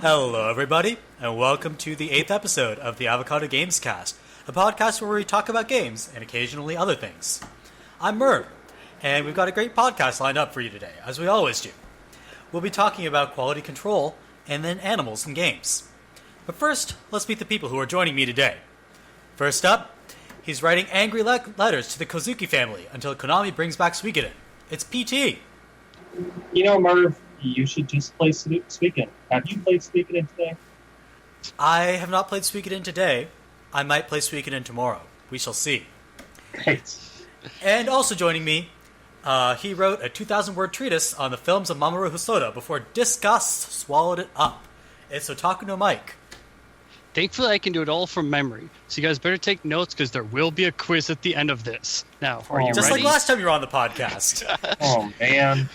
Hello, everybody, and welcome to the 8th episode of the Avocado Games Cast, a podcast where we talk about games and occasionally other things. I'm Merve, and we've got a great podcast lined up for you today, as we always do. We'll be talking about quality control and then animals in games. But first, let's meet the people who are joining me today. First up, he's writing angry letters to the Kozuki family until Konami brings back Suikoden. It's PT. You know, Merv, you should just play Suikoden. Have you played Suikoden today? I have not played Suikoden today. I might play Suikoden tomorrow. We shall see. Great. And also joining me, he wrote a 2,000-word treatise on the films of Mamoru Hosoda before disgust swallowed it up. It's Otakunomike. Thankfully, I can do it all from memory. So you guys better take notes because there will be a quiz at the end of this. Now, are you just ready? like last time you were on the podcast. Oh man.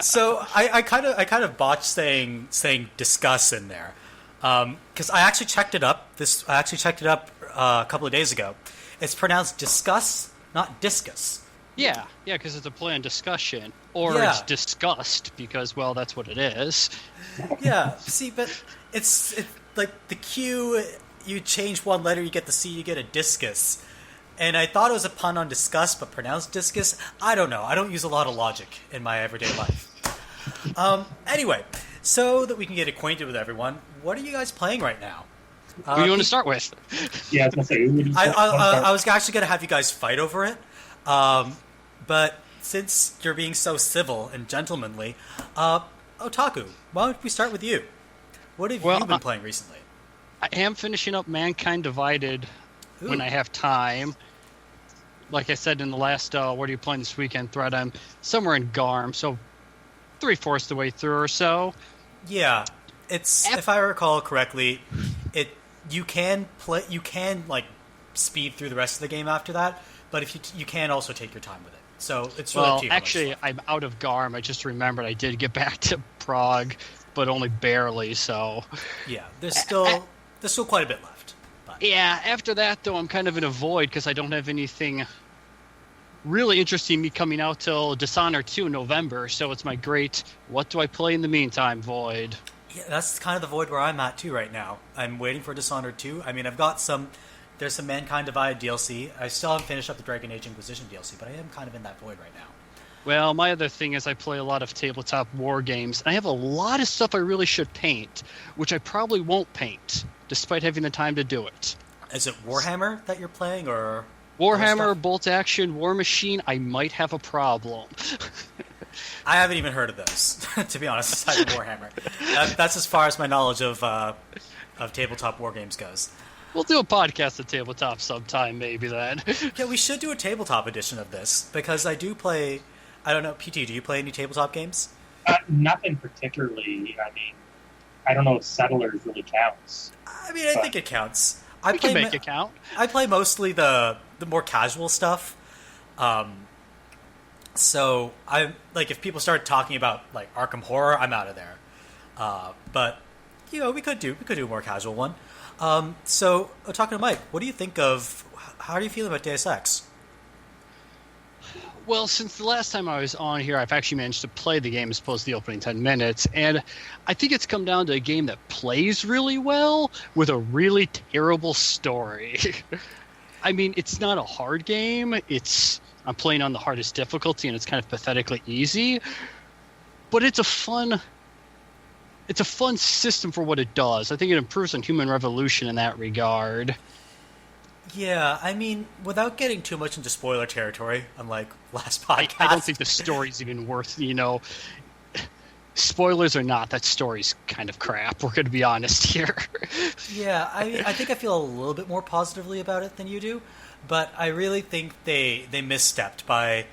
So I kind of botched saying discuss in there because I actually checked it up. I actually checked it up a couple of days ago. It's pronounced discuss, not discus. Yeah, because it's a play on discussion. Or Yeah. it's disgust because, well, that's what it is. Yeah. See, but it's like the Q. You change one letter, you get the C, you get a discus. And I thought it was a pun on disgust, but pronounced discus. I don't know. I don't use a lot of logic in my everyday life. Anyway, so that we can get acquainted with everyone, what are you guys playing right now? Who do you want to start with? Yeah, I was gonna say. Who would you I was actually going to have you guys fight over it, but since you're being so civil and gentlemanly, Otaku, why don't we start with you? What have you been playing recently? I am finishing up Mankind Divided Ooh. when I have time. Like I said in the last What Are You Playing This Weekend thread, I'm somewhere in Garm, so 3/4 the way through or so. Yeah, it's if I recall correctly, you can like speed through the rest of the game after that, but if you can also take your time with it. So it's really up to you. Actually, I'm out of Garm. I just remembered I did get back to Prague, but only barely. So yeah, there's still quite a bit left. But. Yeah, after that though, I'm kind of in a void because I don't have anything really interesting me coming out till Dishonored 2 in November. So it's my great what do I play in the meantime void. Yeah, that's kind of the void where I'm at too right now. I'm waiting for Dishonored 2. I mean, there's some Mankind Divided DLC. I still haven't finished up the Dragon Age Inquisition DLC, but I am kind of in that void right now. Well, my other thing is I play a lot of tabletop war games, and I have a lot of stuff I really should paint, which I probably won't paint, despite having the time to do it. Is it Warhammer that you're playing, or Warhammer, Bolt Action, War Machine, I might have a problem. I haven't even heard of those, to be honest, aside from Warhammer. That's as far as my knowledge of tabletop war games goes. We'll do a podcast of tabletop sometime, maybe then. Yeah, we should do a tabletop edition of this, because I do play... I don't know, PT, do you play any tabletop games? Nothing particularly. I mean, I don't know if Settlers really counts. I mean, I think it counts. We can make it count. I play mostly the more casual stuff. So I like if people start talking about like Arkham Horror, I'm out of there. But you know, we could do a more casual one. So talking to Mike, what do you think of? How are you feeling about Deus Ex? Well, since the last time I was on here, I've actually managed to play the game as opposed to the opening 10 minutes, and I think it's come down to a game that plays really well with a really terrible story. I mean, it's not a hard game. I'm playing on the hardest difficulty, and it's kind of pathetically easy, but it's a fun system for what it does. I think it improves on Human Revolution in that regard. Yeah, I mean, without getting too much into spoiler territory, unlike last podcast... I don't think the story's even worth, spoilers or not, that story's kind of crap. We're going to be honest here. Yeah, I think I feel a little bit more positively about it than you do, but I really think they misstepped by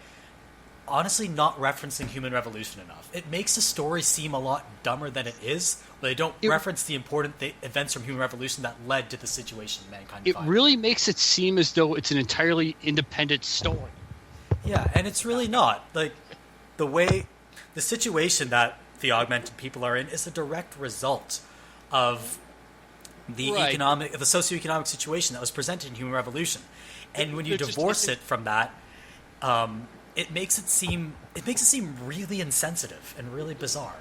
honestly not referencing Human Revolution enough. It makes the story seem a lot dumber than it is, but they don't reference the important events from Human Revolution that led to the situation Mankind It found. really makes it seem as though it's an entirely independent story. Yeah, and it's really not. Like, the situation that the augmented people are in is a direct result of the socioeconomic situation that was presented in Human Revolution. And when you divorce it from that, it makes it seem really insensitive and really bizarre.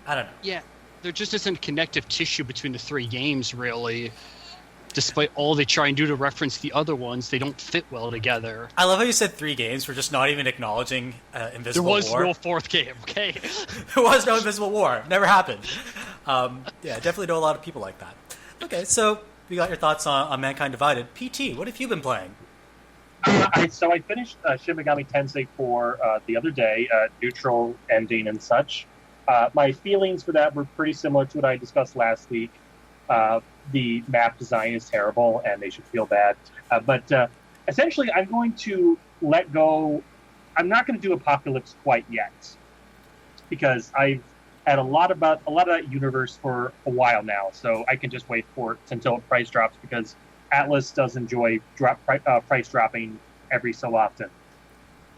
I don't know. Yeah, there just isn't connective tissue between the three games, really. Despite all they try and do to reference the other ones, they don't fit well together. I love how you said 3 games. We're just not even acknowledging Invisible War. There was no fourth game, okay? There was no Invisible War. Never happened. Definitely know a lot of people like that. Okay, so we got your thoughts on Mankind Divided. PT, what have you been playing? So I finished Shin Megami Tensei 4 the other day, neutral ending and such. My feelings for that were pretty similar to what I discussed last week. The map design is terrible, and they should feel bad. But essentially, I'm going to let go. I'm not going to do Apocalypse quite yet, because I've had a lot of that universe for a while now. So I can just wait for it until price drops, because Atlas does enjoy price dropping every so often.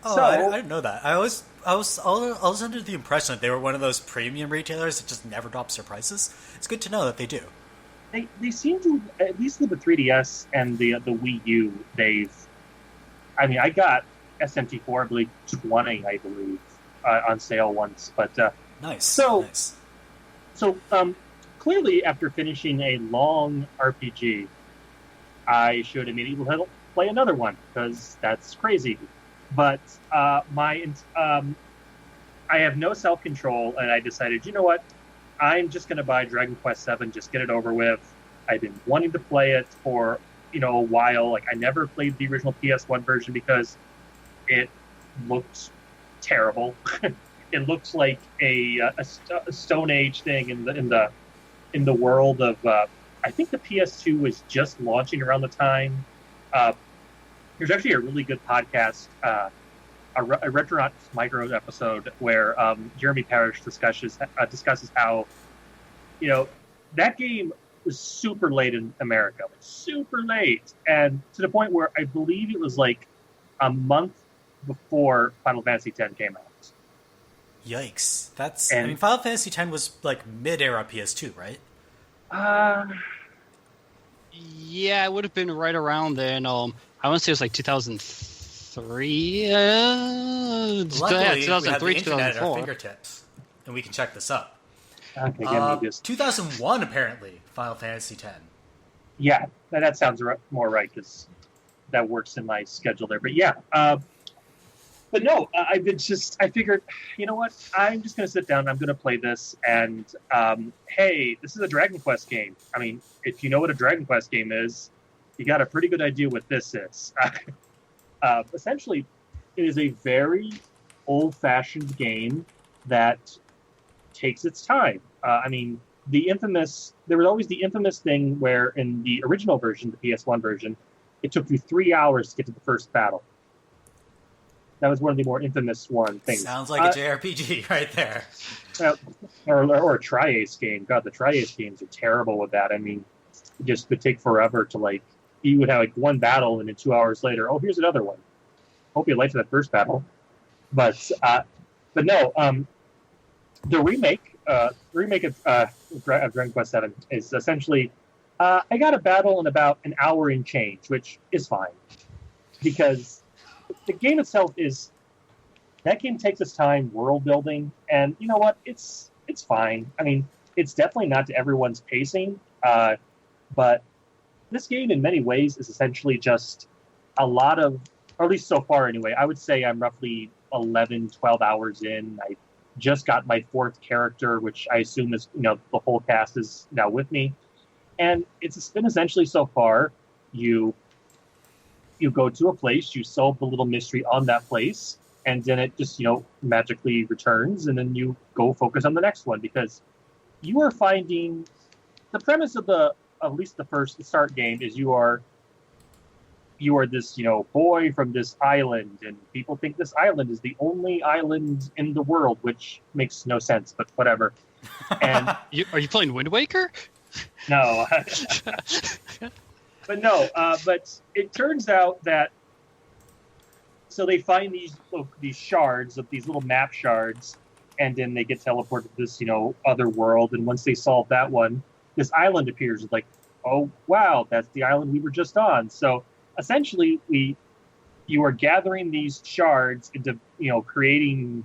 Oh, so, I didn't know that. I was under the impression that they were one of those premium retailers that just never drops their prices. It's good to know that they do. They seem to, at least with the 3DS and the Wii U, I got SMT4, I believe, 20, on sale once. But nice. So clearly, after finishing a long RPG, I should immediately play another one, because that's crazy. But I have no self-control, and I decided, you know what? I'm just going to buy Dragon Quest VII, just get it over with. I've been wanting to play it for, a while. Like, I never played the original PS1 version because it looked terrible. It looks like a Stone Age thing in the world of. I think the PS2 was just launching around the time. There's actually a really good podcast, a Retronauts Micro episode, where Jeremy Parrish discusses how, that game was super late in America, super late, and to the point where I believe it was like a month before Final Fantasy X came out. Yikes! Final Fantasy X was like mid-era PS2, right? Yeah, it would have been right around then. I want to say it was like 2003. Luckily, 2003, we have the internet 2004. at our fingertips, and we can check this up. Okay, 2001, apparently, Final Fantasy X. Yeah, that sounds more right, because that works in my schedule there. But yeah, but no, I figured, you know what? I'm just going to sit down and I'm going to play this. And hey, this is a Dragon Quest game. I mean, if you know what a Dragon Quest game is, you got a pretty good idea what this is. Essentially, it is a very old-fashioned game that takes its time. There was always the infamous thing where in the original version, the PS1 version, it took you 3 hours to get to the first battle. That was one of the more infamous things. Sounds like a JRPG right there. Or a Tri-Ace game. God, the Tri-Ace games are terrible with that. I mean, it just would take forever to, you would have, one battle, and then 2 hours later, oh, here's another one. Hope you liked that first battle. But no, the remake of Dragon Quest VII is essentially, I got a battle in about an hour and change, which is fine. Because the game itself that game takes its time world building, and you know what? It's fine. I mean, it's definitely not to everyone's pacing, but this game in many ways is essentially just a lot of, or at least so far anyway, I would say I'm roughly 11, 12 hours in. I just got my 4th character, which I assume is, the whole cast is now with me. And it's been essentially so far, you go to a place, you solve the little mystery on that place, and then it just, magically returns, and then you go focus on the next one, because you are finding the premise of at least the start game is you are this, boy from this island, and people think this island is the only island in the world, which makes no sense, but whatever. And are you playing Wind Waker? No. But no, but it turns out that, so they find these shards, of these little map shards, and then they get teleported to this, other world, and once they solve that one, this island appears. It's like, oh, wow, that's the island we were just on. So essentially, you are gathering these shards into, creating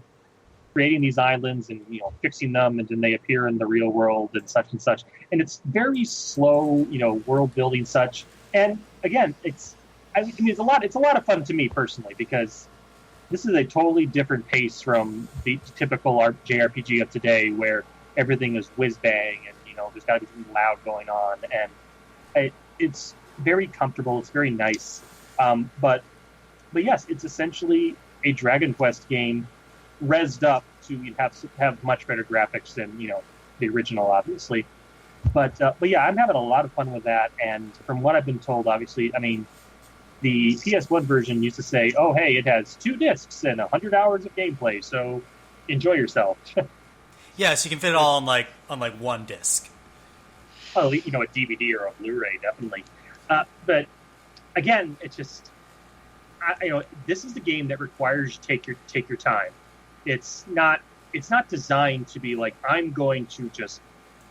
creating these islands and fixing them, and then they appear in the real world and such and such. And it's very slow, world building such. And again, it's a lot of fun to me personally, because this is a totally different pace from the typical JRPG of today, where everything is whiz bang and there's got to be something loud going on, and it's very comfortable. It's very nice, but yes, it's essentially a Dragon Quest game rezzed up to have much better graphics than the original, obviously. But yeah, I'm having a lot of fun with that, and from what I've been told, obviously, I mean, the PS1 version used to say, "Oh, hey, it has 2 discs and 100 hours of gameplay, so enjoy yourself." Yeah, so you can fit it all on like one disc. Well, a DVD or a Blu-ray, definitely. But again, it's just, this is the game that requires you to take your time. It's not designed to be like, I'm going to just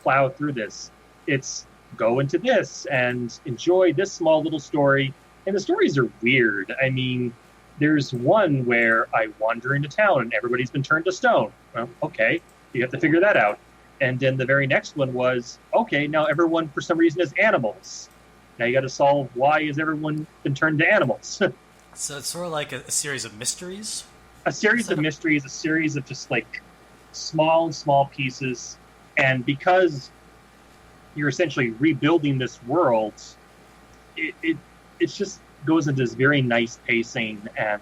plow through this. It's go into this and enjoy this small little story. And the stories are weird. I mean, there's one where I wander into town and everybody's been turned to stone. Well, okay, you have to figure that out. And then the very next one was, okay, now everyone for some reason is animals. Now you got to solve, why has everyone been turned to animals? So it's sort of like a series of mysteries? A series of mysteries, a series of just like small pieces. And because you're essentially rebuilding this world, it just goes into this very nice pacing. And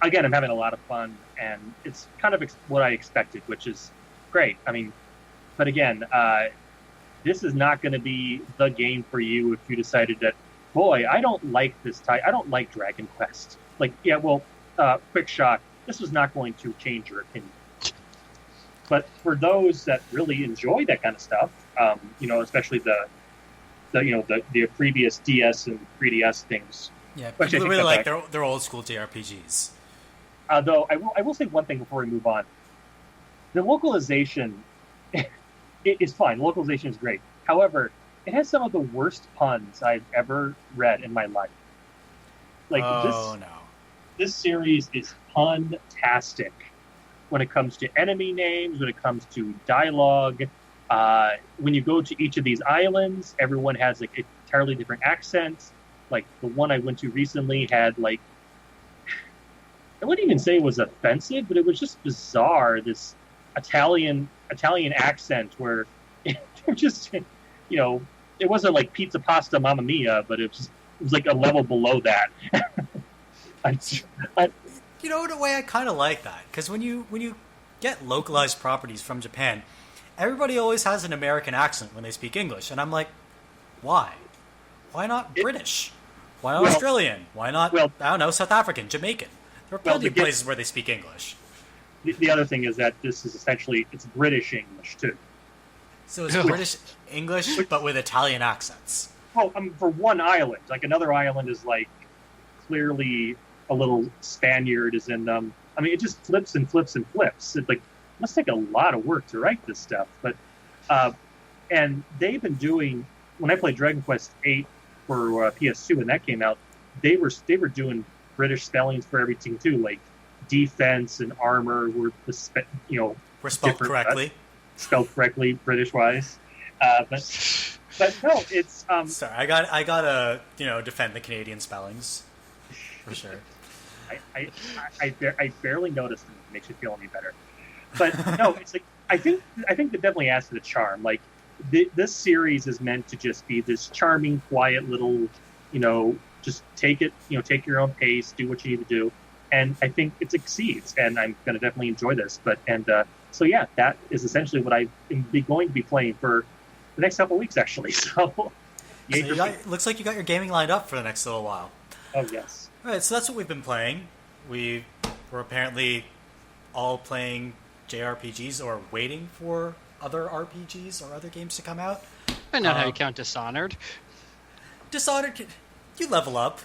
again, I'm having a lot of fun. And it's kind of what I expected, which is great. I mean, but again, this is not going to be the game for you if you decided that, boy, I don't like this type. I don't like Dragon Quest. Like, yeah, well, quick shock. This was not going to change your opinion. But for those that really enjoy that kind of stuff, especially the previous DS and 3DS things. Yeah, people really like their old school JRPGs. Though I will say one thing before we move on. The localization is fine. Localization is great. However, it has some of the worst puns I've ever read in my life. Like this series is pun-tastic when it comes to enemy names, when it comes to dialogue. When you go to each of these islands, everyone has like entirely different accents. Like the one I went to recently had like, I wouldn't even say it was offensive, but it was just bizarre. This Italian accent where it just, it wasn't like pizza pasta mamma mia, but it was like a level below that. In a way, I kind of like that, because when you get localized properties from Japan, everybody always has an American accent when they speak English, and I'm like, why? Why not British? Why not Australian? Why not, I don't know, South African, Jamaican? There are plenty of places where they speak English. The other thing is that this is essentially, it's British English, too. So it's British English, but with Italian accents. Oh, for one island. Like, another island is, like, clearly a little Spaniard is in them. I mean, it just flips and flips and flips. It, like, must take a lot of work to write this stuff. But, and they've been doing, when I played Dragon Quest VIII for PS2 when that came out, they were doing British spellings for everything, too. Like, defense and armor were were spelled correctly. Spelled correctly, British-wise. But no, it's sorry, I gotta defend the Canadian spellings for sure. I barely noticed them. It makes you feel any better. But no, it's like I think that definitely adds to the charm. Like this series is meant to just be this charming, quiet little, just take it, take your own pace, do what you need to do. And I think it succeeds, and I'm going to definitely enjoy this. So yeah, that is essentially what I'm going to be playing for the next couple of weeks, actually. So looks like you got your gaming lined up for the next little while. Oh yes. All right, so that's what we've been playing. We're apparently all playing JRPGs or waiting for other RPGs or other games to come out. I know how you count Dishonored. Dishonored, you level up.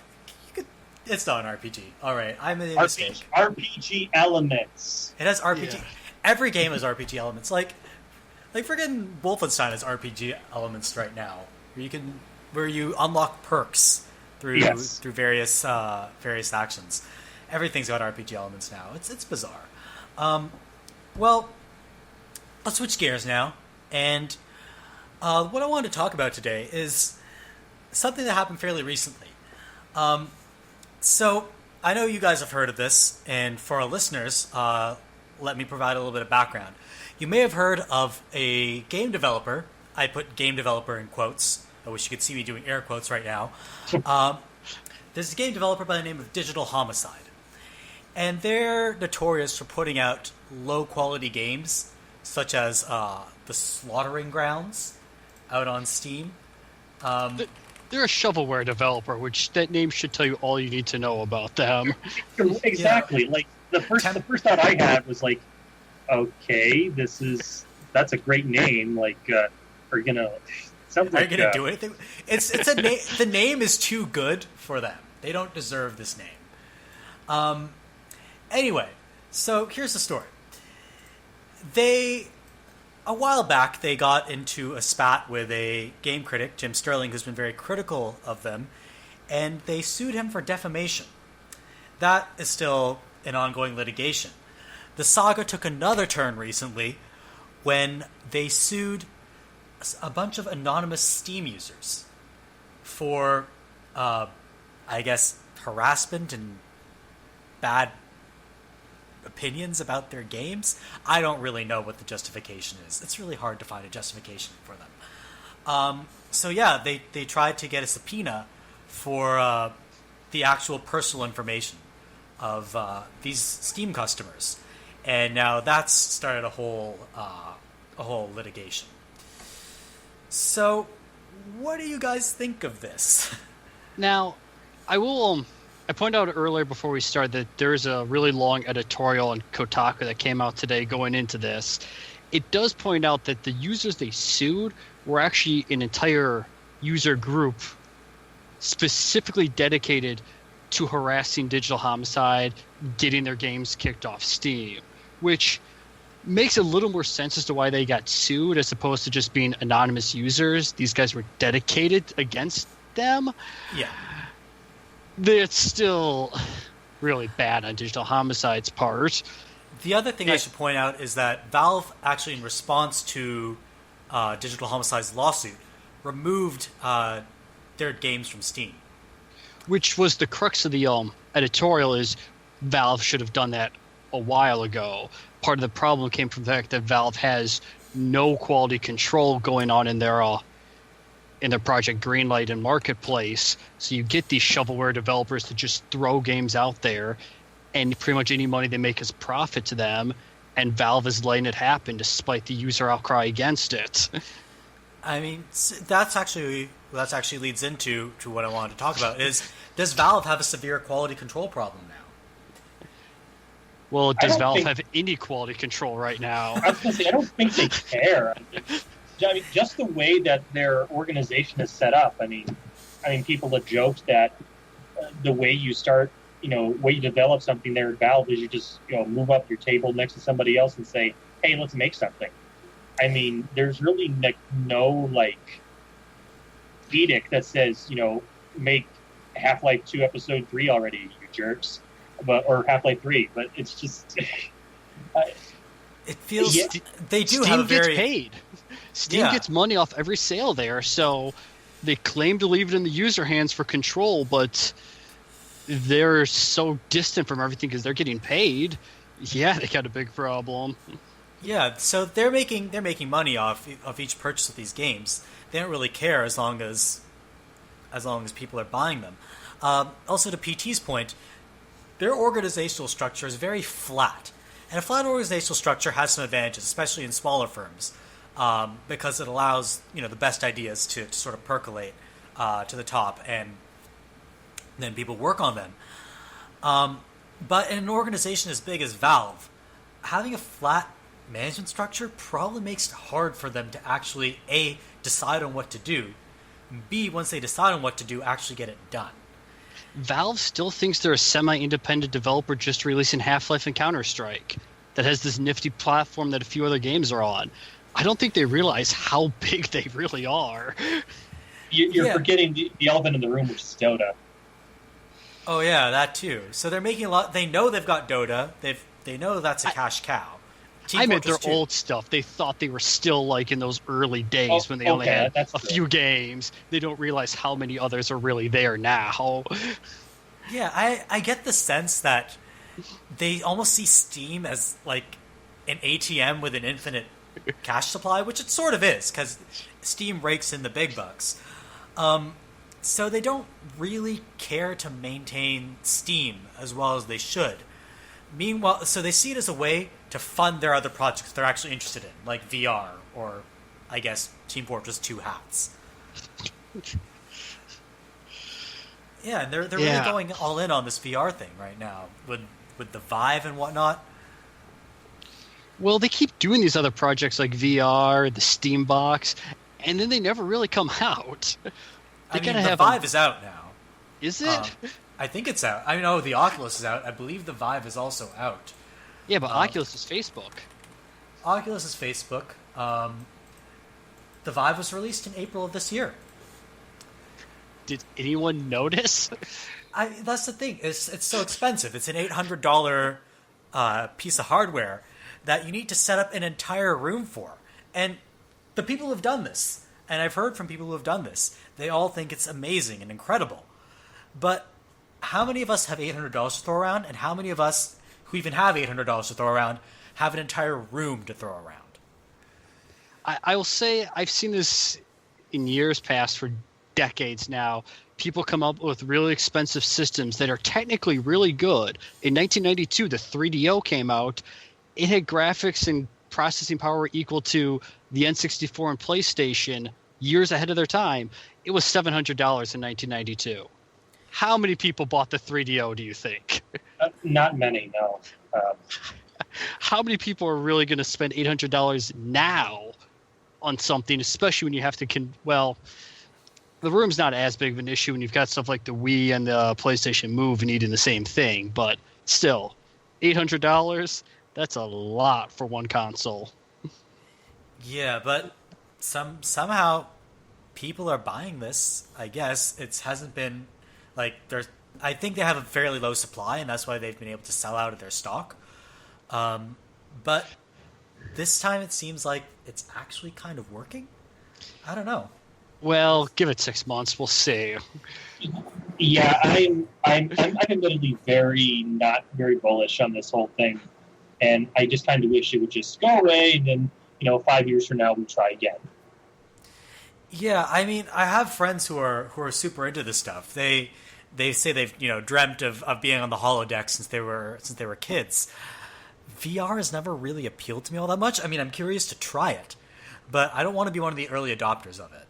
It's not an RPG. All right, I made a mistake. RPG elements. It has RPG. Yeah. Every game has RPG elements. Like friggin' Wolfenstein has RPG elements right now, where you unlock perks through various actions. Everything's got RPG elements now. It's bizarre, Well, let's switch gears now. And what I wanted to talk about today is something that happened fairly recently. So I know you guys have heard of this, and for our listeners, let me provide a little bit of background. You may have heard of a game developer. I put game developer in quotes. I wish you could see me doing air quotes right now. There's a game developer by the name of Digital Homicide. And they're notorious for putting out low-quality games, such as The Slaughtering Grounds, out on Steam. They're a shovelware developer, which that name should tell you all you need to know about them. Exactly. Yeah. Like the first thought I had was like, okay, that's a great name. Like, are you gonna do anything? The name is too good for them. They don't deserve this name. Anyway, so here's the story. A while back, they got into a spat with a game critic, Jim Sterling, who's been very critical of them, and they sued him for defamation. That is still an ongoing litigation. The saga took another turn recently when they sued a bunch of anonymous Steam users for, I guess, harassment and bad opinions about their games. I don't really know what the justification is. It's really hard to find a justification for them. So yeah, they tried to get a subpoena for the actual personal information of these Steam customers, and now that's started a whole litigation. So, what do you guys think of this? Now, I will. I pointed out earlier before we started that there's a really long editorial on Kotaku that came out today going into this. It does point out that the users they sued were actually an entire user group specifically dedicated to harassing Digital Homicide, getting their games kicked off Steam, which makes a little more sense as to why they got sued as opposed to just being anonymous users. These guys were dedicated against them. Yeah. It's still really bad on Digital Homicide's part. The other thing I should point out is that Valve actually, in response to Digital Homicide's lawsuit, removed their games from Steam. Which was the crux of the editorial, is Valve should have done that a while ago. Part of the problem came from the fact that Valve has no quality control going on in their Project Greenlight and Marketplace. So you get these shovelware developers to just throw games out there, and pretty much any money they make is profit to them, and Valve is letting it happen despite the user outcry against it. I mean, that's actually leads into what I wanted to talk about, is does Valve have a severe quality control problem now? Well, does Valve have any quality control right now? I was going to say, I don't think they care. I mean, just the way that their organization is set up. I mean, people have joked that the way you start, way you develop something there at Valve is you just, move up your table next to somebody else and say, hey, let's make something. I mean, there's really no edict that says, make Half-Life 2 Episode 3 already, you jerks, or Half-Life 3. But it's just, it feels they do Steam have a very gets paid. Steam gets money off every sale there, so they claim to leave it in the user hands for control, but they're so distant from everything because they're getting paid. Yeah, they got a big problem. Yeah, so they're making money off each purchase of these games. They don't really care as long as people are buying them. Also, to PT's point, their organizational structure is very flat, and a flat organizational structure has some advantages, especially in smaller firms, because it allows the best ideas to sort of percolate to the top, and then people work on them. But in an organization as big as Valve, having a flat management structure probably makes it hard for them to actually, A, decide on what to do, and B, once they decide on what to do, actually get it done. Valve still thinks they're a semi-independent developer just releasing Half-Life and Counter-Strike that has this nifty platform that a few other games are on. I don't think they realize how big they really are. You're forgetting the elephant in the room, which is Dota. Oh yeah, that too. So they're making a lot. They know they've got Dota. They know that's a cash cow. Team I meant their Fortress 2. old stuff. They thought they were still like in those early days when they only had a few games. They don't realize how many others are really there now. Yeah, I get the sense that they almost see Steam as like an ATM with an infinite cash supply, which it sort of is, because Steam rakes in the big bucks. So they don't really care to maintain Steam as well as they should. Meanwhile, so they see it as a way to fund their other projects they're actually interested in, like VR or, I guess, Team Fortress 2 hats. Yeah, and they're really going all in on this VR thing right now with the Vive and whatnot. Well, they keep doing these other projects like VR, the Steam Box, and then they never really come out. The Vive is out now. Is it? I think it's out. I know the Oculus is out. I believe the Vive is also out. Yeah, but Oculus is Facebook. Oculus is Facebook. The Vive was released in April of this year. Did anyone notice? That's the thing. It's so expensive. It's an $800 piece of hardware that you need to set up an entire room for. And the people who have done this, and I've heard from people who have done this, they all think it's amazing and incredible. But how many of us have $800 to throw around, and how many of us who even have $800 to throw around have an entire room to throw around? I will say I've seen this in years past for decades now. People come up with really expensive systems that are technically really good. In 1992, the 3DO came out. It had graphics and processing power equal to the N64 and PlayStation years ahead of their time. It was $700 in 1992. How many people bought the 3DO, do you think? Not many, no. How many people are really going to spend $800 now on something, especially when you have to the room's not as big of an issue when you've got stuff like the Wii and the PlayStation Move needing the same thing, but still, $800, that's a lot for one console. Yeah, but somehow people are buying this, I guess. It hasn't been, I think they have a fairly low supply, and that's why they've been able to sell out of their stock. But this time it seems like it's actually kind of working. I don't know. Well, give it 6 months. We'll see. Yeah, I'm admittedly not very bullish on this whole thing, and I just kind of wish it would just go away, and then 5 years from now we try again. Yeah, I mean, I have friends who are super into this stuff. They say they've dreamt of being on the holodeck since they were kids. VR has never really appealed to me all that much. I mean, I'm curious to try it, but I don't want to be one of the early adopters of it.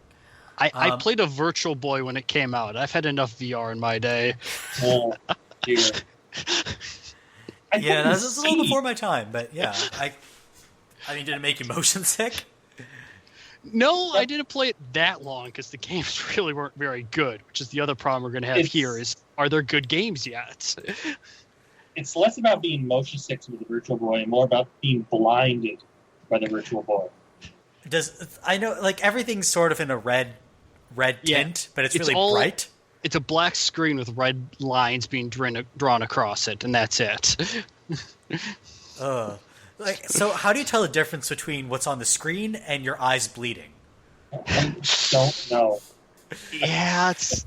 I played a Virtual Boy when it came out. I've had enough VR in my day. Oh, dear. Yeah, that's a little before my time, but yeah. I mean, did it make you motion sick? No, I didn't play it that long because the games really weren't very good, which is the other problem we're going to have here is, are there good games yet? It's less about being motion sick with the Virtual Boy and more about being blinded by the Virtual Boy. I know, everything's sort of in a red tint, but it's really bright. It's a black screen with red lines being drawn across it, and that's it. So how do you tell the difference between what's on the screen and your eyes bleeding? I don't know. Yeah, it's...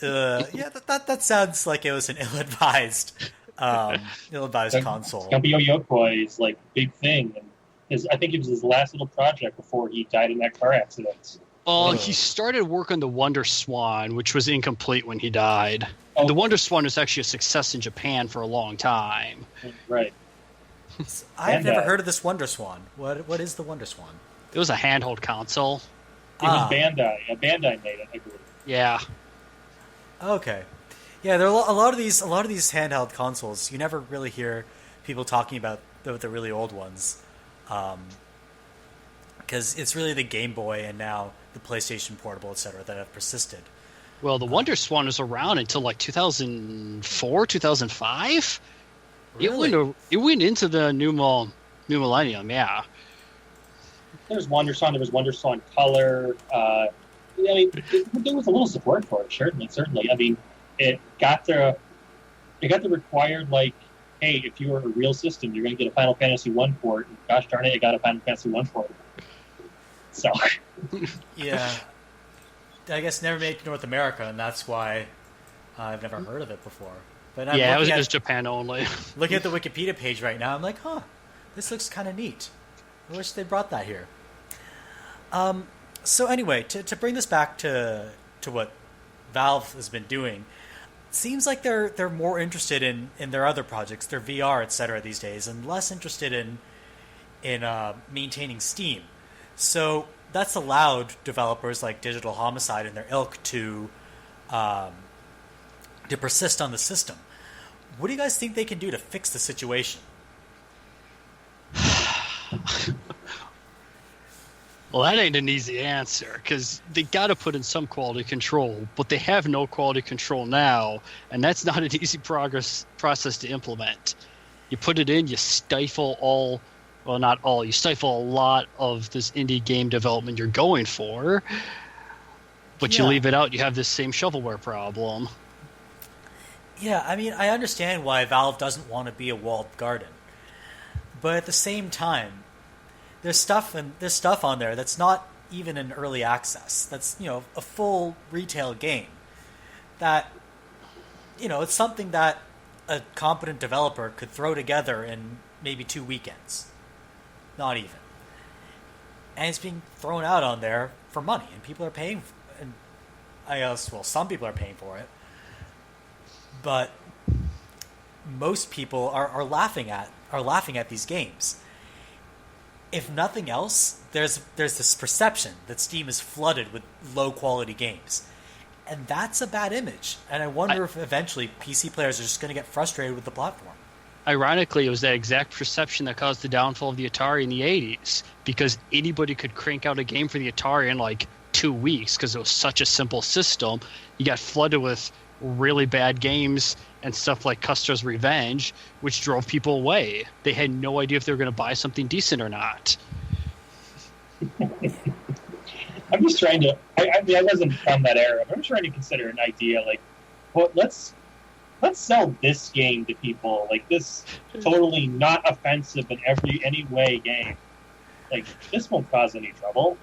that sounds like it was an ill-advised console. Kampio Yokoi's big thing, and I think it was his last little project before he died in that car accident. He started work on the Wonder Swan, which was incomplete when he died. Oh. The Wonder Swan was actually a success in Japan for a long time. Right. I've never heard of this Wonder Swan. What is the Wonder Swan? It was a handheld console. It was Bandai. Bandai made it, I believe. Yeah. Okay. Yeah, there are a lot of these handheld consoles. You never really hear people talking about the really old ones, because it's really the Game Boy and now the PlayStation Portable, etc., that have persisted. Well, the Wonder Swan was around until 2004, 2005. Really? It went into the new millennium. Yeah. There was Wonder Swan. There was Wonder Swan Color. There was a little support for it, certainly. I mean, it got the required hey, if you were a real system, you're going to get a Final Fantasy 1 port. And gosh darn it, I got a Final Fantasy 1 port. So. Yeah. I guess never made it to North America, and that's why I've never heard of it before. But I'm it was Japan only. Looking at the Wikipedia page right now, I'm like, this looks kind of neat. I wish they brought that here. So anyway, to bring this back to what Valve has been doing, it seems like they're more interested in their other projects, their VR, etc. these days, and less interested in maintaining Steam. So that's allowed developers like Digital Homicide and their ilk to persist on the system. What do you guys think they can do to fix the situation? Well, that ain't an easy answer, because they got to put in some quality control, but they have no quality control now, and that's not an easy process to implement. You put it in, you stifle you stifle a lot of this indie game development you're going for, but you leave it out, you have this same shovelware problem. Yeah, I mean, I understand why Valve doesn't want to be a walled garden, but at the same time, there's stuff on there that's not even in early access. That's, a full retail game. That, it's something that a competent developer could throw together in maybe 2 weekends. Not even. And it's being thrown out on there for money, and people are paying. And I guess, some people are paying for it, but most people are laughing at these games. If nothing else, there's this perception that Steam is flooded with low-quality games. And that's a bad image. And I wonder if eventually PC players are just going to get frustrated with the platform. Ironically, it was that exact perception that caused the downfall of the Atari in the 80s, because anybody could crank out a game for the Atari in 2 weeks because it was such a simple system. You got flooded with really bad games and stuff like Custer's Revenge, which drove people away. They had no idea if they were going to buy something decent or not. I'm just trying to. I wasn't from that era. But I'm trying to consider an idea let's sell this game to people, this totally not offensive in any way game. This won't cause any trouble.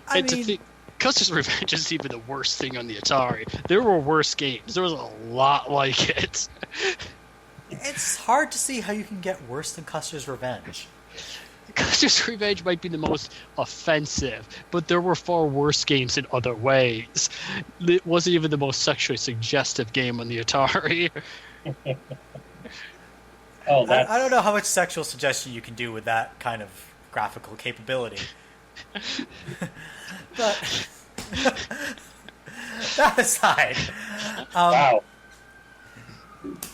I mean, Custer's Revenge isn't even the worst thing on the Atari. There were worse games. There was a lot like it. It's hard to see how you can get worse than Custer's Revenge. Custer's Revenge might be the most offensive, but there were far worse games in other ways. It wasn't even the most sexually suggestive game on the Atari. I don't know how much sexual suggestion you can do with that kind of graphical capability. But that aside, wow.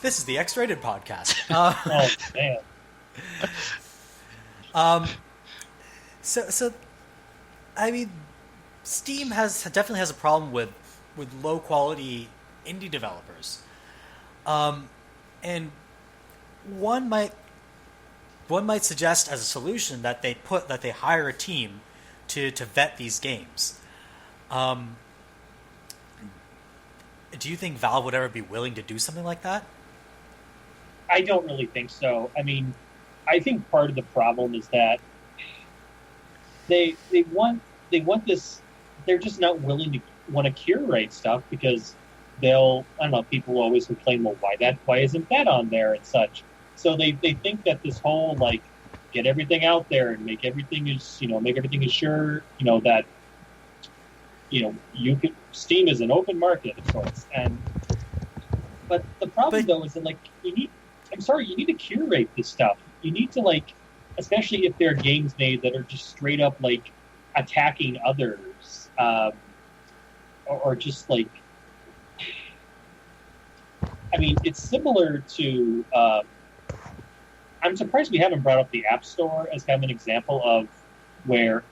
This is the X-rated podcast. Oh man. So, I mean, Steam definitely has a problem with low quality indie developers, and one might suggest as a solution that they hire a team to vet these games. Do you think Valve would ever be willing to do something like that? I don't really think so. I mean, I think part of the problem is that they want this. They're just not willing to want to curate stuff because people always complain, well, why isn't that on there and such? So they think that this whole get everything out there and make everything as sure, that Steam is an open market of sorts. But the problem though is that you need to curate this stuff. You need to especially if there are games made that are just straight up attacking others, or just I mean, it's similar to. I'm surprised we haven't brought up the App Store as kind of an example of where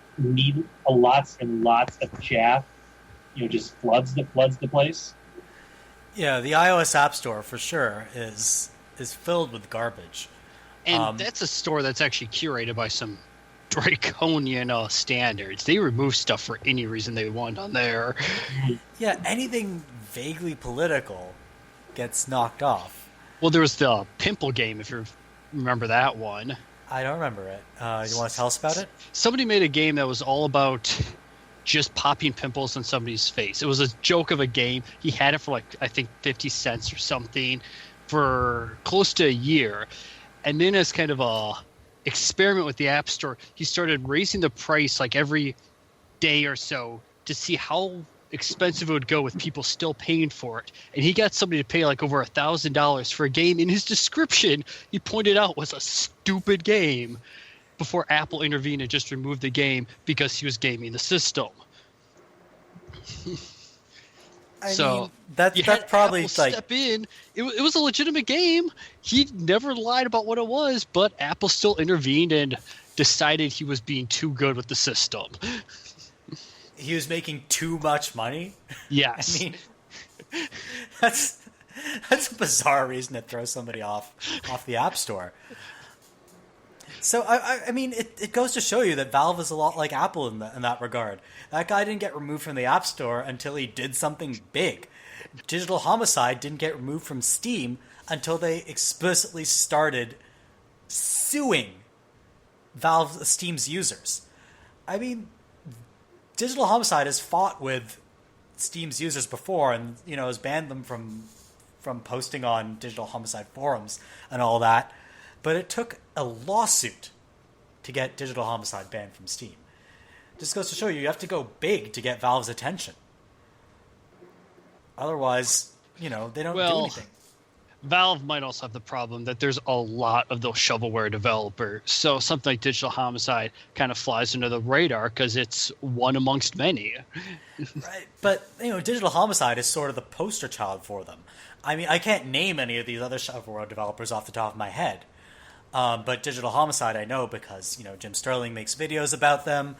lots and lots of chaff, just floods the place. Yeah, the iOS App Store for sure is filled with garbage. And that's a store that's actually curated by some draconian standards. They remove stuff for any reason they want on there. Yeah, anything vaguely political gets knocked off. Well, there was the pimple game, if you remember that one. I don't remember it. You want to tell us about it? Somebody made a game that was all about just popping pimples on somebody's face. It was a joke of a game. He had it for like, I think 50 cents or something for close to a year. And then as kind of a experiment with the App Store, he started raising the price like every day or so to see how expensive it would go with people still paying for it. And he got somebody to pay like over $1,000 for a game in his description he pointed out was a stupid game, before Apple intervened and just removed the game because he was gaming the system. I mean, that's probably Apple like step in. It was a legitimate game. He never lied about what it was, but Apple still intervened and decided he was being too good with the system. he was making too much money. Yes. I mean, that's a bizarre reason to throw somebody off the App Store. So, I mean, it goes to show you that Valve is a lot like Apple in that regard. That guy didn't get removed from the App Store until he did something big. Digital Homicide didn't get removed from Steam until they explicitly started suing Steam's users. I mean, Digital Homicide has fought with Steam's users before and, has banned them from posting on Digital Homicide forums and all that. But it took a lawsuit to get Digital Homicide banned from Steam. Just goes to show you have to go big to get Valve's attention. Otherwise, they don't do anything. Valve might also have the problem that there's a lot of those shovelware developers. So something like Digital Homicide kind of flies under the radar because it's one amongst many. Right. But, Digital Homicide is sort of the poster child for them. I mean, I can't name any of these other shovelware developers off the top of my head. But Digital Homicide I know because, Jim Sterling makes videos about them.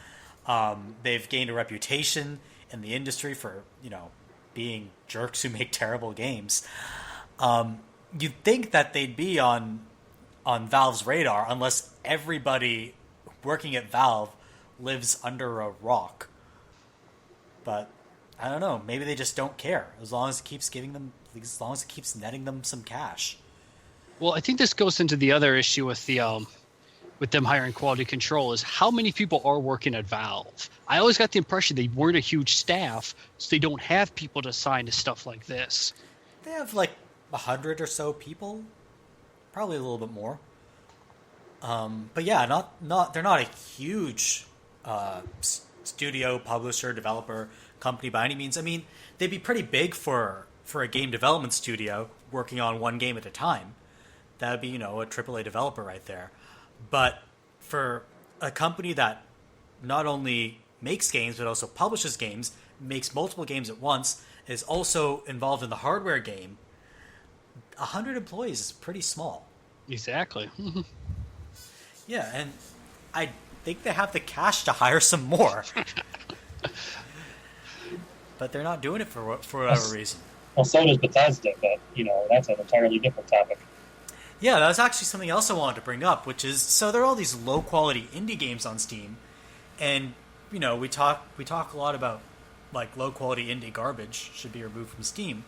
They've gained a reputation in the industry for, being jerks who make terrible games. You'd think that they'd be on Valve's radar unless everybody working at Valve lives under a rock. But I don't know. Maybe they just don't care as long as it keeps netting them some cash. Well, I think this goes into the other issue with with them hiring quality control is how many people are working at Valve. I always got the impression they weren't a huge staff, so they don't have people to assign to stuff like this. They have like 100 or so people, probably a little bit more. But yeah, they're not a huge studio, publisher, developer company by any means. I mean, they'd be pretty big for a game development studio working on one game at a time. That would be, a AAA developer right there. But for a company that not only makes games but also publishes games, makes multiple games at once, is also involved in the hardware game, 100 employees is pretty small. Exactly. Yeah, and I think they have the cash to hire some more. But they're not doing it for whatever reason. Well, so does Bethesda, but, that's an entirely different topic. Yeah, that was actually something else I wanted to bring up, which is, so there are all these low-quality indie games on Steam, and, we talk a lot about, like, low-quality indie garbage should be removed from Steam,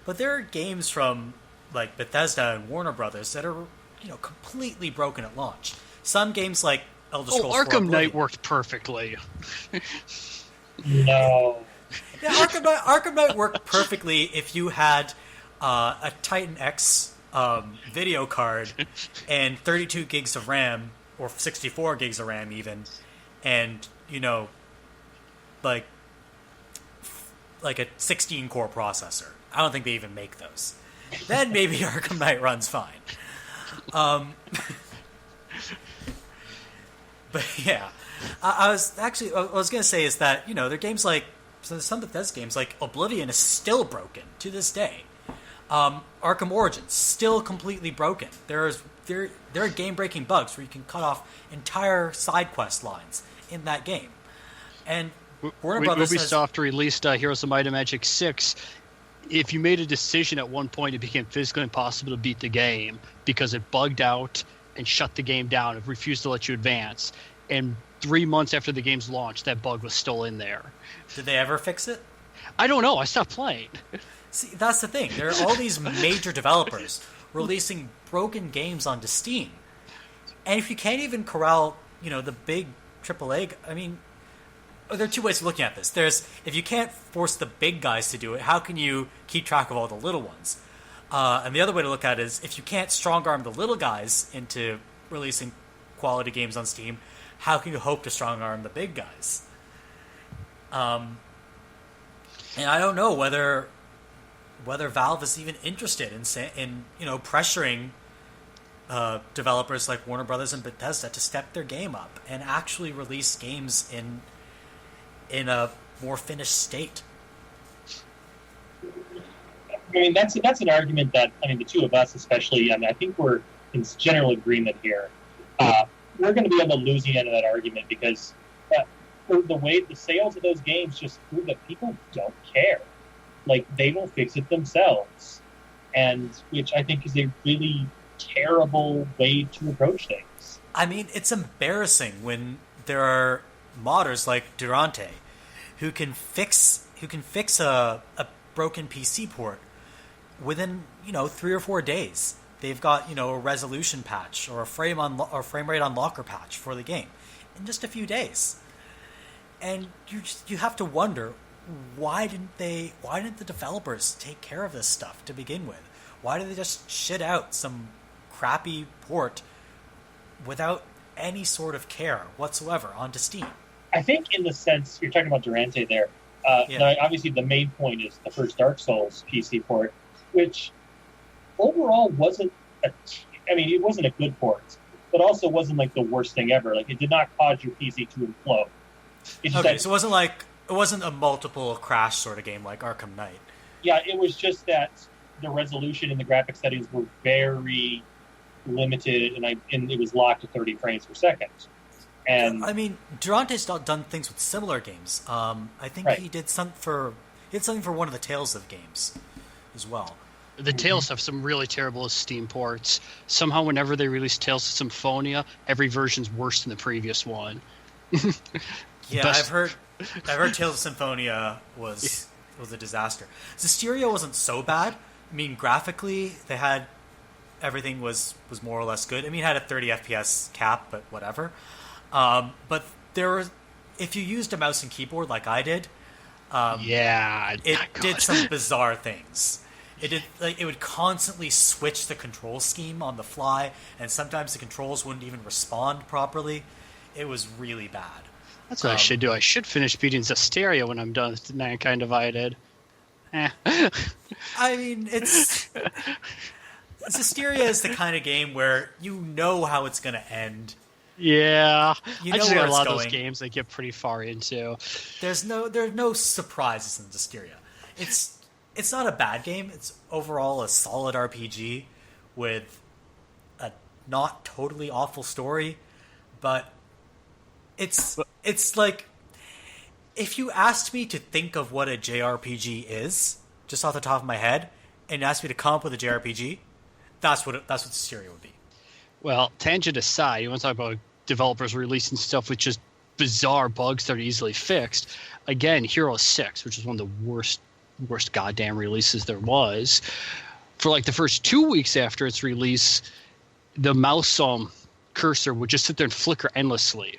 but there are games from, like, Bethesda and Warner Brothers that are, completely broken at launch. Some games, like Elder Scrolls 4 Arkham Oblivion. Knight worked perfectly. No. Yeah, Arkham Knight worked perfectly if you had a Titan X video card and 32 gigs of RAM, or 64 gigs of RAM even, and, like a 16-core processor. I don't think they even make those. Then maybe Arkham Knight runs fine. But yeah, I was going to say is that, there are games like, some Bethesda games like Oblivion is still broken to this day. Arkham Origins still completely broken. There are game-breaking bugs where you can cut off entire side quest lines in that game. And Warner Brothers Ubisoft released Heroes of Might and Magic 6. If you made a decision at one point, it became physically impossible to beat the game because it bugged out and shut the game down. It refused to let you advance. And 3 months after the game's launch, that bug was still in there. Did they ever fix it? I don't know. I stopped playing. See, that's the thing. There are all these major developers releasing broken games onto Steam. And if you can't even corral, the big AAA, there are two ways of looking at this. There's, if you can't force the big guys to do it, how can you keep track of all the little ones? And the other way to look at it is, if you can't strong-arm the little guys into releasing quality games on Steam, how can you hope to strong-arm the big guys? And I don't know whether Valve is even interested in pressuring developers like Warner Brothers and Bethesda to step their game up and actually release games in a more finished state. That's an argument that the two of us especially. I think we're in general agreement here. We're going to be on the losing end of that argument because the way the sales of those games just prove that people don't care. Like, they will fix it themselves, and which I think is a really terrible way to approach things. It's embarrassing when there are modders like Durante who can fix a broken PC port within 3 or 4 days. They've got a resolution patch or a frame rate unlocker patch for the game in just a few days, and you have to wonder, why didn't the developers take care of this stuff to begin with? Why did they just shit out some crappy port without any sort of care whatsoever onto Steam? I think in the sense you're talking about Durante there, obviously the main point is the first Dark Souls PC port, which overall wasn't it wasn't a good port, but also wasn't like the worst thing ever. Like, it did not cause your PC to implode. So it wasn't a multiple crash sort of game like Arkham Knight. Yeah, it was just that the resolution and the graphic settings were very limited, and it was locked to 30 frames per second. And Durante's done things with similar games. I think he did something for one of the Tales of games as well. The Tales have some really terrible Steam ports. Somehow, whenever they release Tales of Symphonia, every version's worse than the previous one. Yeah, I've heard Tales of Symphonia was a disaster. Zestiria wasn't so bad. Graphically, they had everything was more or less good. It had a 30 FPS cap, but whatever. But if you used a mouse and keyboard like I did, it did some bizarre things. It would constantly switch the control scheme on the fly, and sometimes the controls wouldn't even respond properly. It was really bad. That's what I should do. I should finish beating Zestiria when I'm done with Mankind Divided. Zestiria is the kind of game where you know how it's going to end. Yeah, I just got a lot of those games I get pretty far into. There are no surprises in Zestiria. It's not a bad game. It's overall a solid RPG with a not totally awful story, but it's like, if you asked me to think of what a JRPG is just off the top of my head and asked me to come up with a JRPG, that's what Zestiria would be. Well, tangent aside, you want to talk about developers releasing stuff with just bizarre bugs that are easily fixed. Again, Hero 6, which is one of the worst goddamn releases there was. For like the first 2 weeks after its release, the mouse cursor would just sit there and flicker endlessly.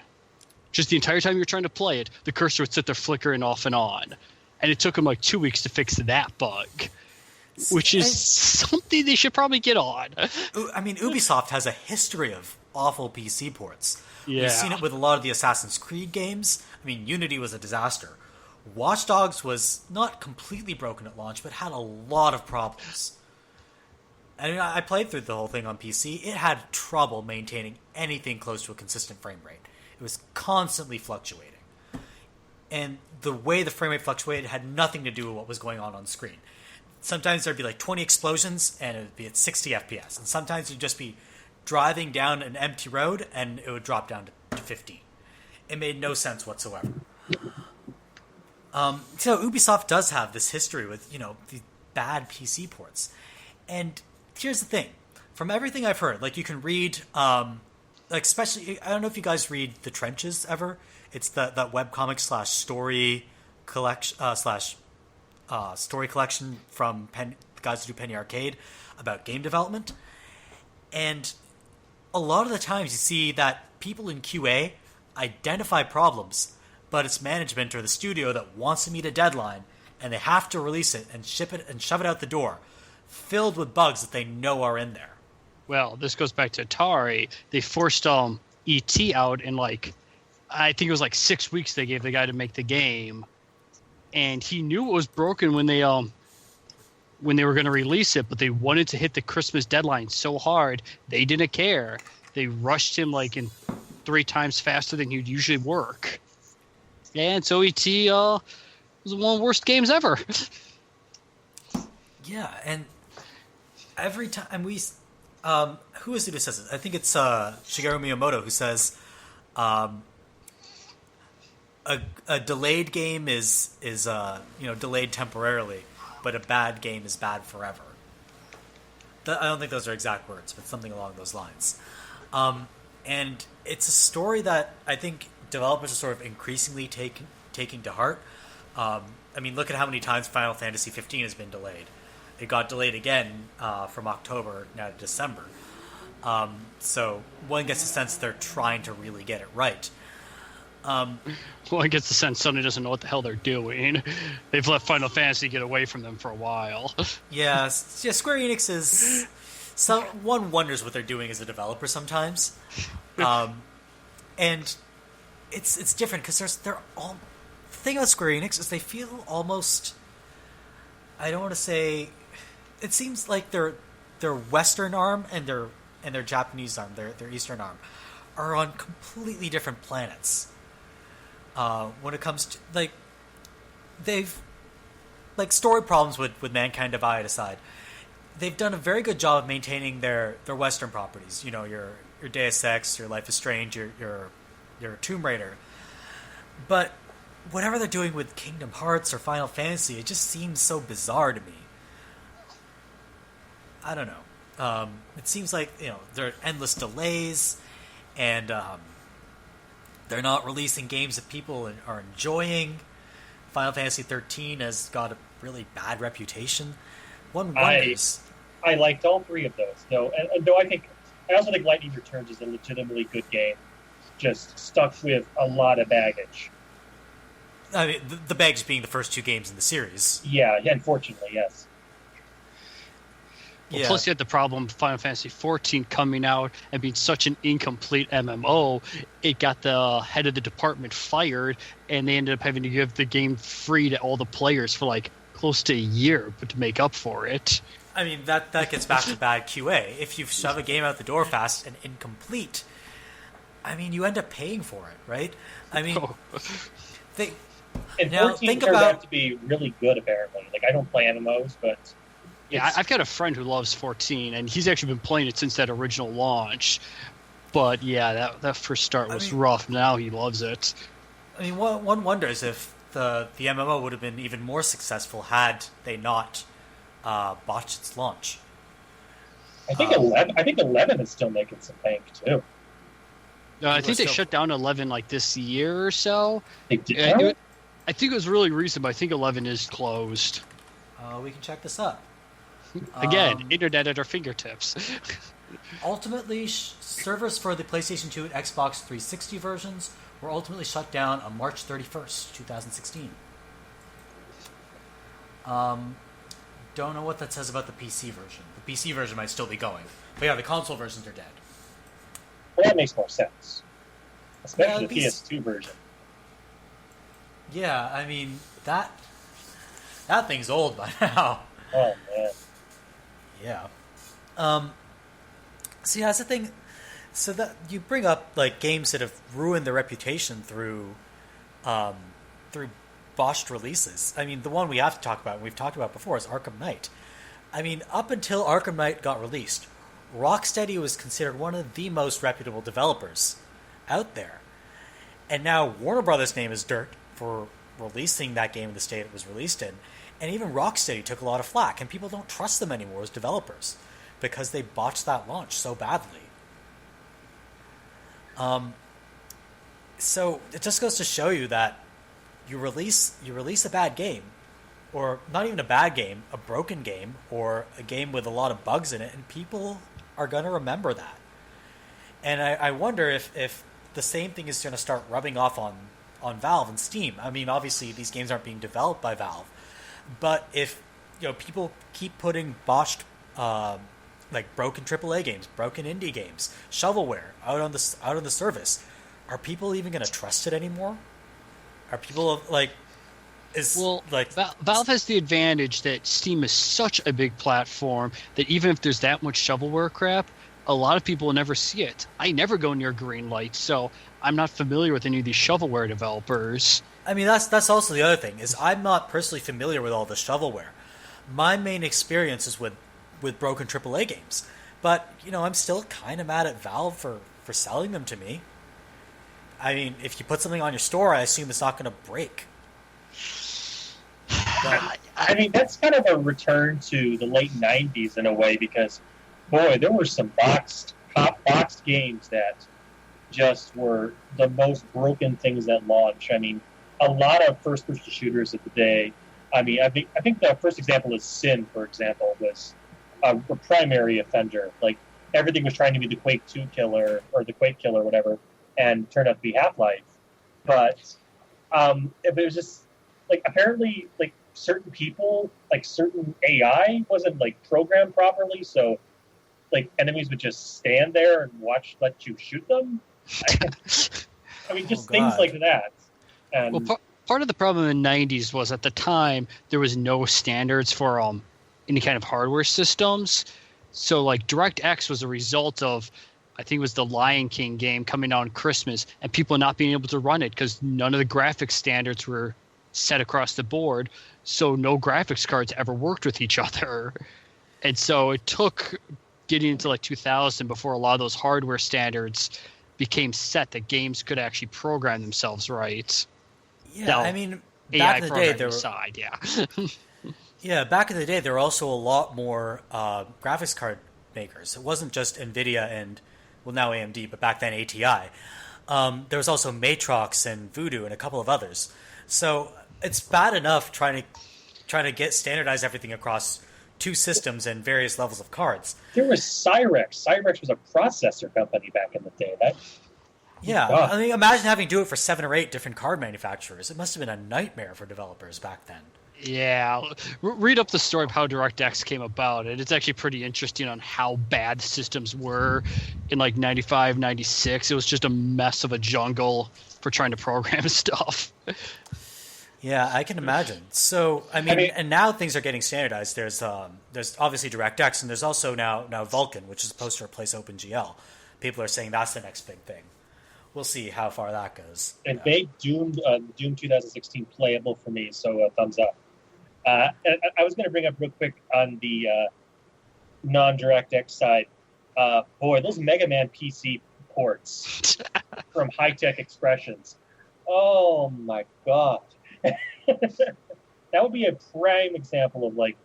Just the entire time you're trying to play it, the cursor would sit there flickering off and on. And it took them like 2 weeks to fix that bug, which is something they should probably get on. Ubisoft has a history of awful PC ports. Yeah. We've seen it with a lot of the Assassin's Creed games. Unity was a disaster. Watch Dogs was not completely broken at launch, but had a lot of problems. I played through the whole thing on PC. It had trouble maintaining anything close to a consistent frame rate. It was constantly fluctuating. And the way the frame rate fluctuated had nothing to do with what was going on screen. Sometimes there'd be like 20 explosions, and it would be at 60 FPS. And sometimes you'd just be driving down an empty road, and it would drop down to 15. It made no sense whatsoever. So Ubisoft does have this history with, the bad PC ports. And here's the thing. From everything I've heard, you can read, especially, I don't know if you guys read The Trenches ever. It's that webcomic /story collection, story collection from guys who do Penny Arcade, about game development. And a lot of the times you see that people in QA identify problems, but it's management or the studio that wants to meet a deadline, and they have to release it and ship it and shove it out the door, filled with bugs that they know are in there. Well, this goes back to Atari. They forced ET out in I think it was 6 weeks they gave the guy to make the game, and he knew it was broken when they were going to release it, but they wanted to hit the Christmas deadline so hard they didn't care. They rushed him in 3 times faster than he'd usually work, and so ET was one of the worst games ever. Yeah, and every time who is it who says it? I think it's Shigeru Miyamoto who says a delayed game is delayed temporarily, but a bad game is bad forever. I don't think those are exact words, but something along those lines. And it's a story that I think developers are sort of increasingly taking to heart. Look at how many times Final Fantasy 15 has been delayed. It got delayed again from October now to December. So one gets the sense they're trying to really get it right. One gets the sense Sony doesn't know what the hell they're doing. They've let Final Fantasy get away from them for a while. Yeah, Square Enix is... one wonders what they're doing as a developer sometimes. And it's different because they're all... The thing about Square Enix is they feel almost... I don't want to say... It seems like their Western arm and their Japanese arm, their Eastern arm, are on completely different planets. When it comes to they've story problems with Mankind Divided aside, they've done a very good job of maintaining their Western properties. Your Deus Ex, your Life is Strange, your Tomb Raider. But whatever they're doing with Kingdom Hearts or Final Fantasy, it just seems so bizarre to me. I don't know. It seems like there are endless delays, and they're not releasing games that people are enjoying. Final Fantasy 13 has got a really bad reputation. One wonders. I liked all 3 of those, though, and though I also think Lightning Returns is a legitimately good game, just stuck with a lot of baggage. I mean, the baggage being the first 2 games in the series. Yeah, unfortunately, yes. Well, plus you had the problem of Final Fantasy XIV coming out and being such an incomplete MMO, it got the head of the department fired, and they ended up having to give the game free to all the players for close to a year, but to make up for it. I mean, that gets back to bad QA. If you shove a game out the door fast and incomplete, you end up paying for it, right? Now think about out to be really good. Apparently, I don't play MMOs, but. Yeah, I've got a friend who loves 14, and he's actually been playing it since that original launch. But yeah, that first start was rough. Now he loves it. One wonders if the MMO would have been even more successful had they not botched its launch. I think 11 is still making some bank too. I think they shut down 11 this year or so. They did. I think it was really recent, but I think 11 is closed. We can check this up. Again, internet at our fingertips. Ultimately, servers for the PlayStation 2 and Xbox 360 versions were ultimately shut down on March 31st, 2016. Don't know what that says about the PC version. The PC version might still be going. But yeah, the console versions are dead. Well, that makes more sense. Especially the PS2 version. Yeah, that thing's old by now. Oh, man. Yeah. So yeah, that's the thing. So that you bring up games that have ruined their reputation through botched releases. The one we have to talk about, and we've talked about before, is Arkham Knight. Up until Arkham Knight got released, Rocksteady was considered one of the most reputable developers out there. And now Warner Brothers' name is dirt for releasing that game in the state it was released in. And even Rocksteady took a lot of flack, and people don't trust them anymore as developers because they botched that launch so badly. So it just goes to show you that you release a bad game, or not even a bad game, a broken game, or a game with a lot of bugs in it, and people are going to remember that. And I wonder if the same thing is going to start rubbing off on Valve and Steam. I mean, obviously these games aren't being developed by Valve, but if people keep putting botched, like broken AAA games, broken indie games, shovelware out on the service, are people even going to trust it anymore? Are people Valve has the advantage that Steam is such a big platform that even if there's that much shovelware crap, a lot of people will never see it. I never go near Greenlight, so I'm not familiar with any of these shovelware developers. I mean, that's also the other thing, is I'm not personally familiar with all the shovelware. My main experience is with broken AAA games. But, I'm still kind of mad at Valve for selling them to me. I mean, if you put something on your store, I assume it's not going to break. But, I mean, that's kind of a return to the late 90s in a way, because, boy, there were some boxed games that just were the most broken things at launch. I mean, a lot of first-person shooters of the day. I mean, I think the first example is Sin, for example, was a primary offender. Like, everything was trying to be the Quake 2 killer, or the Quake killer, whatever, and turned out to be Half-Life. But if it was just, like, apparently, like, certain people, like, certain AI wasn't, like, programmed properly, so, like, enemies would just stand there and let you shoot them. I mean, just things like that. And, well, part of the problem in the 90s was at the time there was no standards for any kind of hardware systems. So, like, DirectX was a result of, I think it was the Lion King game coming out on Christmas, and people not being able to run it because none of the graphics standards were set across the board. So no graphics cards ever worked with each other. And so it took getting into like 2000 before a lot of those hardware standards became set that games could actually program themselves right. Yeah, now, I mean, back in the day, there were... Yeah, back in the day, there were also a lot more graphics card makers. It wasn't just NVIDIA and, well, now AMD, but back then ATI. There was also Matrox and Voodoo and a couple of others. So it's bad enough trying to get standardize everything across two systems and various levels of cards. There was Cyrex. Cyrex was a processor company back in the day. I mean, imagine having to do it for 7 or 8 different card manufacturers. It must have been a nightmare for developers back then. Yeah, read up the story of how DirectX came about, and it's actually pretty interesting on how bad systems were in like 95, 96. It was just a mess of a jungle for trying to program stuff. Yeah, I can imagine. So, I mean, and now things are getting standardized. There's obviously DirectX, and there's also now Vulkan, which is supposed to replace OpenGL. People are saying that's the next big thing. We'll see how far that goes. And they doomed Doom 2016 playable for me, so thumbs up. And I was going to bring up real quick on the non-DirectX side. Boy, those Mega Man PC ports from High-Tech Expressions. Oh my god. That would be a prime example of, like,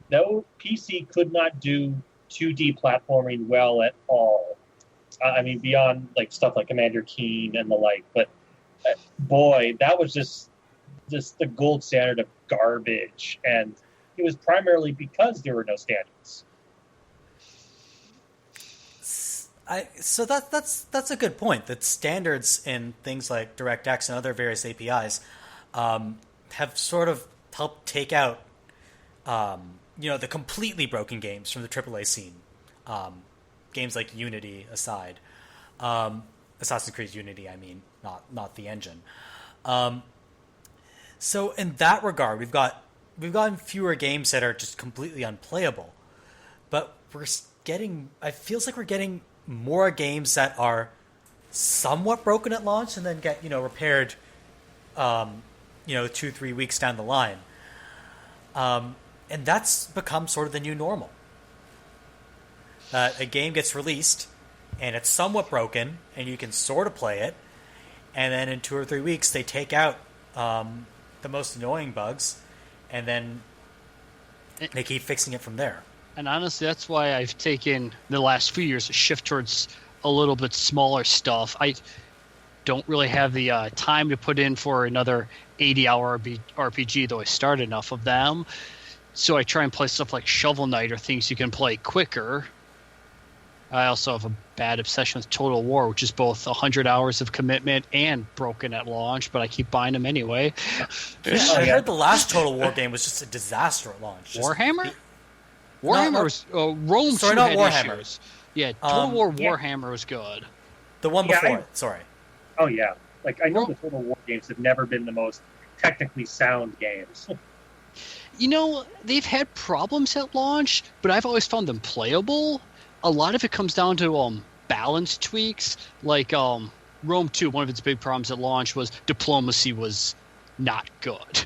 no PC could not do 2D platforming well at all. I mean, beyond like stuff like Commander Keen and the like. But boy, that was just the gold standard of garbage, and it was primarily because there were no standards. So that's a good point. That standards in things like DirectX and other various APIs have sort of helped take out the completely broken games from the AAA scene. Games like Unity aside, Assassin's Creed Unity, I mean, not the engine. So in that regard, we've gotten fewer games that are just completely unplayable, but it feels like we're getting more games that are somewhat broken at launch and then get repaired 2-3 weeks down the line, and that's become sort of the new normal. A game gets released and it's somewhat broken and you can sort of play it, and then in 2 or 3 weeks they take out the most annoying bugs, and then they keep fixing it from there. And honestly, that's why I've taken the last few years a shift towards a little bit smaller stuff. don't really have the time to put in for another 80-hour RPG, though I start enough of them. So I try and play stuff like Shovel Knight or things you can play quicker. I also have a bad obsession with Total War, which is both 100 hours of commitment and broken at launch, but I keep buying them anyway. I heard the last Total War game was just a disaster at launch. Warhammer? Warhammer was... Rome sorry, 2 not had Warhammer. issues. Yeah, Total War Warhammer was good. The one before it, sorry. Oh, yeah. Like, I know the Total War games have never been the most technically sound games. You know, they've had problems at launch, but I've always found them playable. A lot of it comes down to balance tweaks. Like Rome 2, one of its big problems at launch was diplomacy was not good.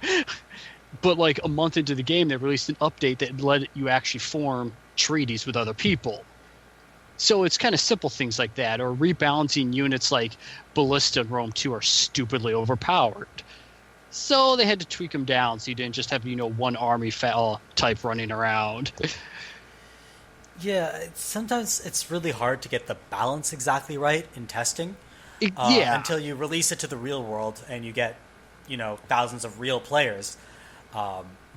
But like a month into the game, they released an update that let you actually form treaties with other people. So it's kind of simple things like that, or rebalancing units like Ballista and Rome 2 are stupidly overpowered. So they had to tweak them down so you didn't just have, one army type running around. Yeah, sometimes it's really hard to get the balance exactly right in testing. Until you release it to the real world and you get, thousands of real players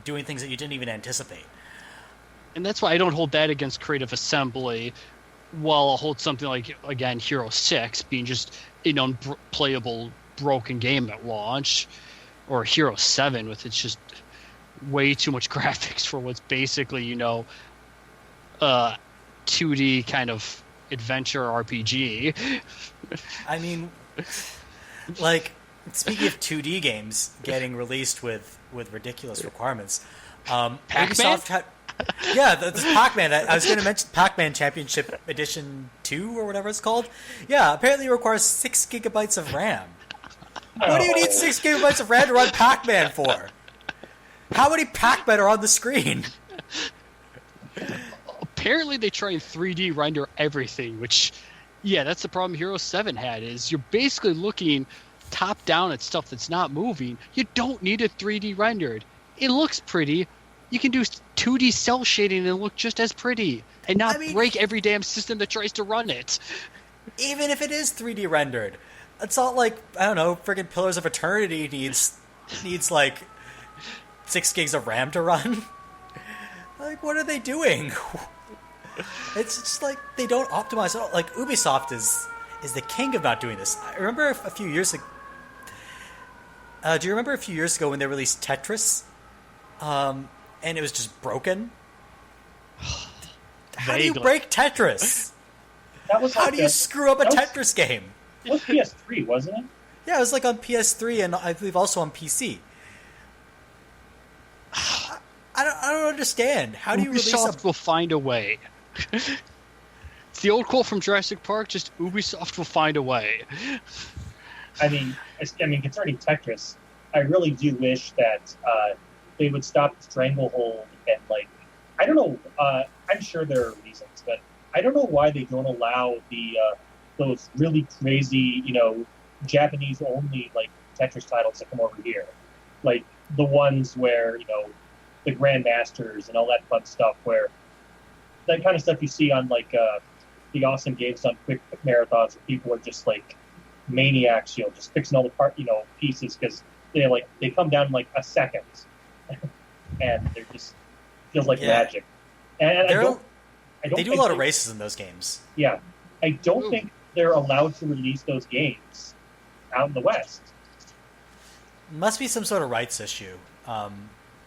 doing things that you didn't even anticipate. And that's why I don't hold that against Creative Assembly, while I'll hold something like, again, Hero 6 being just an unplayable, broken game at launch, or Hero 7 with it's just way too much graphics for what's basically, 2D kind of adventure RPG. I mean, like, speaking of 2D games getting released with ridiculous requirements, Ubisoft had... Yeah, this Pac-Man. I was going to mention Pac-Man Championship Edition 2 or whatever it's called. Yeah, apparently it requires 6 gigabytes of RAM. What do you need 6 gigabytes of RAM to run Pac-Man for? How many Pac-Man are on the screen? Apparently they try and 3D render everything, which, that's the problem Hero 7 had, is you're basically looking top-down at stuff that's not moving. You don't need it 3D rendered. It looks pretty. You can do 2D cell shading and look just as pretty, and not break every damn system that tries to run it. Even if it is 3D rendered, it's not like, I don't know, friggin' Pillars of Eternity needs like 6 gigs of RAM to run. Like, what are they doing? It's just like they don't optimize at all. Like, Ubisoft is the king of not doing this. I remember a few years ago. Do you remember a few years ago when they released Tetris? And it was just broken? How do you break Tetris? How do you screw up a Tetris game? It was PS3, wasn't it? Yeah, it was like on PS3 and I believe also on PC. I don't understand. How do you release Ubisoft will find a way. It's the old quote from Jurassic Park, just Ubisoft will find a way. I mean, concerning Tetris, I really do wish that they would stop Stranglehold and, like, I don't know, I'm sure there are reasons, but I don't know why they don't allow those really crazy, Japanese-only, like, Tetris titles to come over here. Like, the ones where, the Grandmasters and all that fun stuff, where that kind of stuff you see on, like, the awesome games on quick marathons where people are just, like, maniacs, just fixing all the pieces because they come down in, like, a second. And they're just feels like magic. And they do a lot of races in those games. Yeah. I don't think they're allowed to release those games out in the West. Must be some sort of rights issue.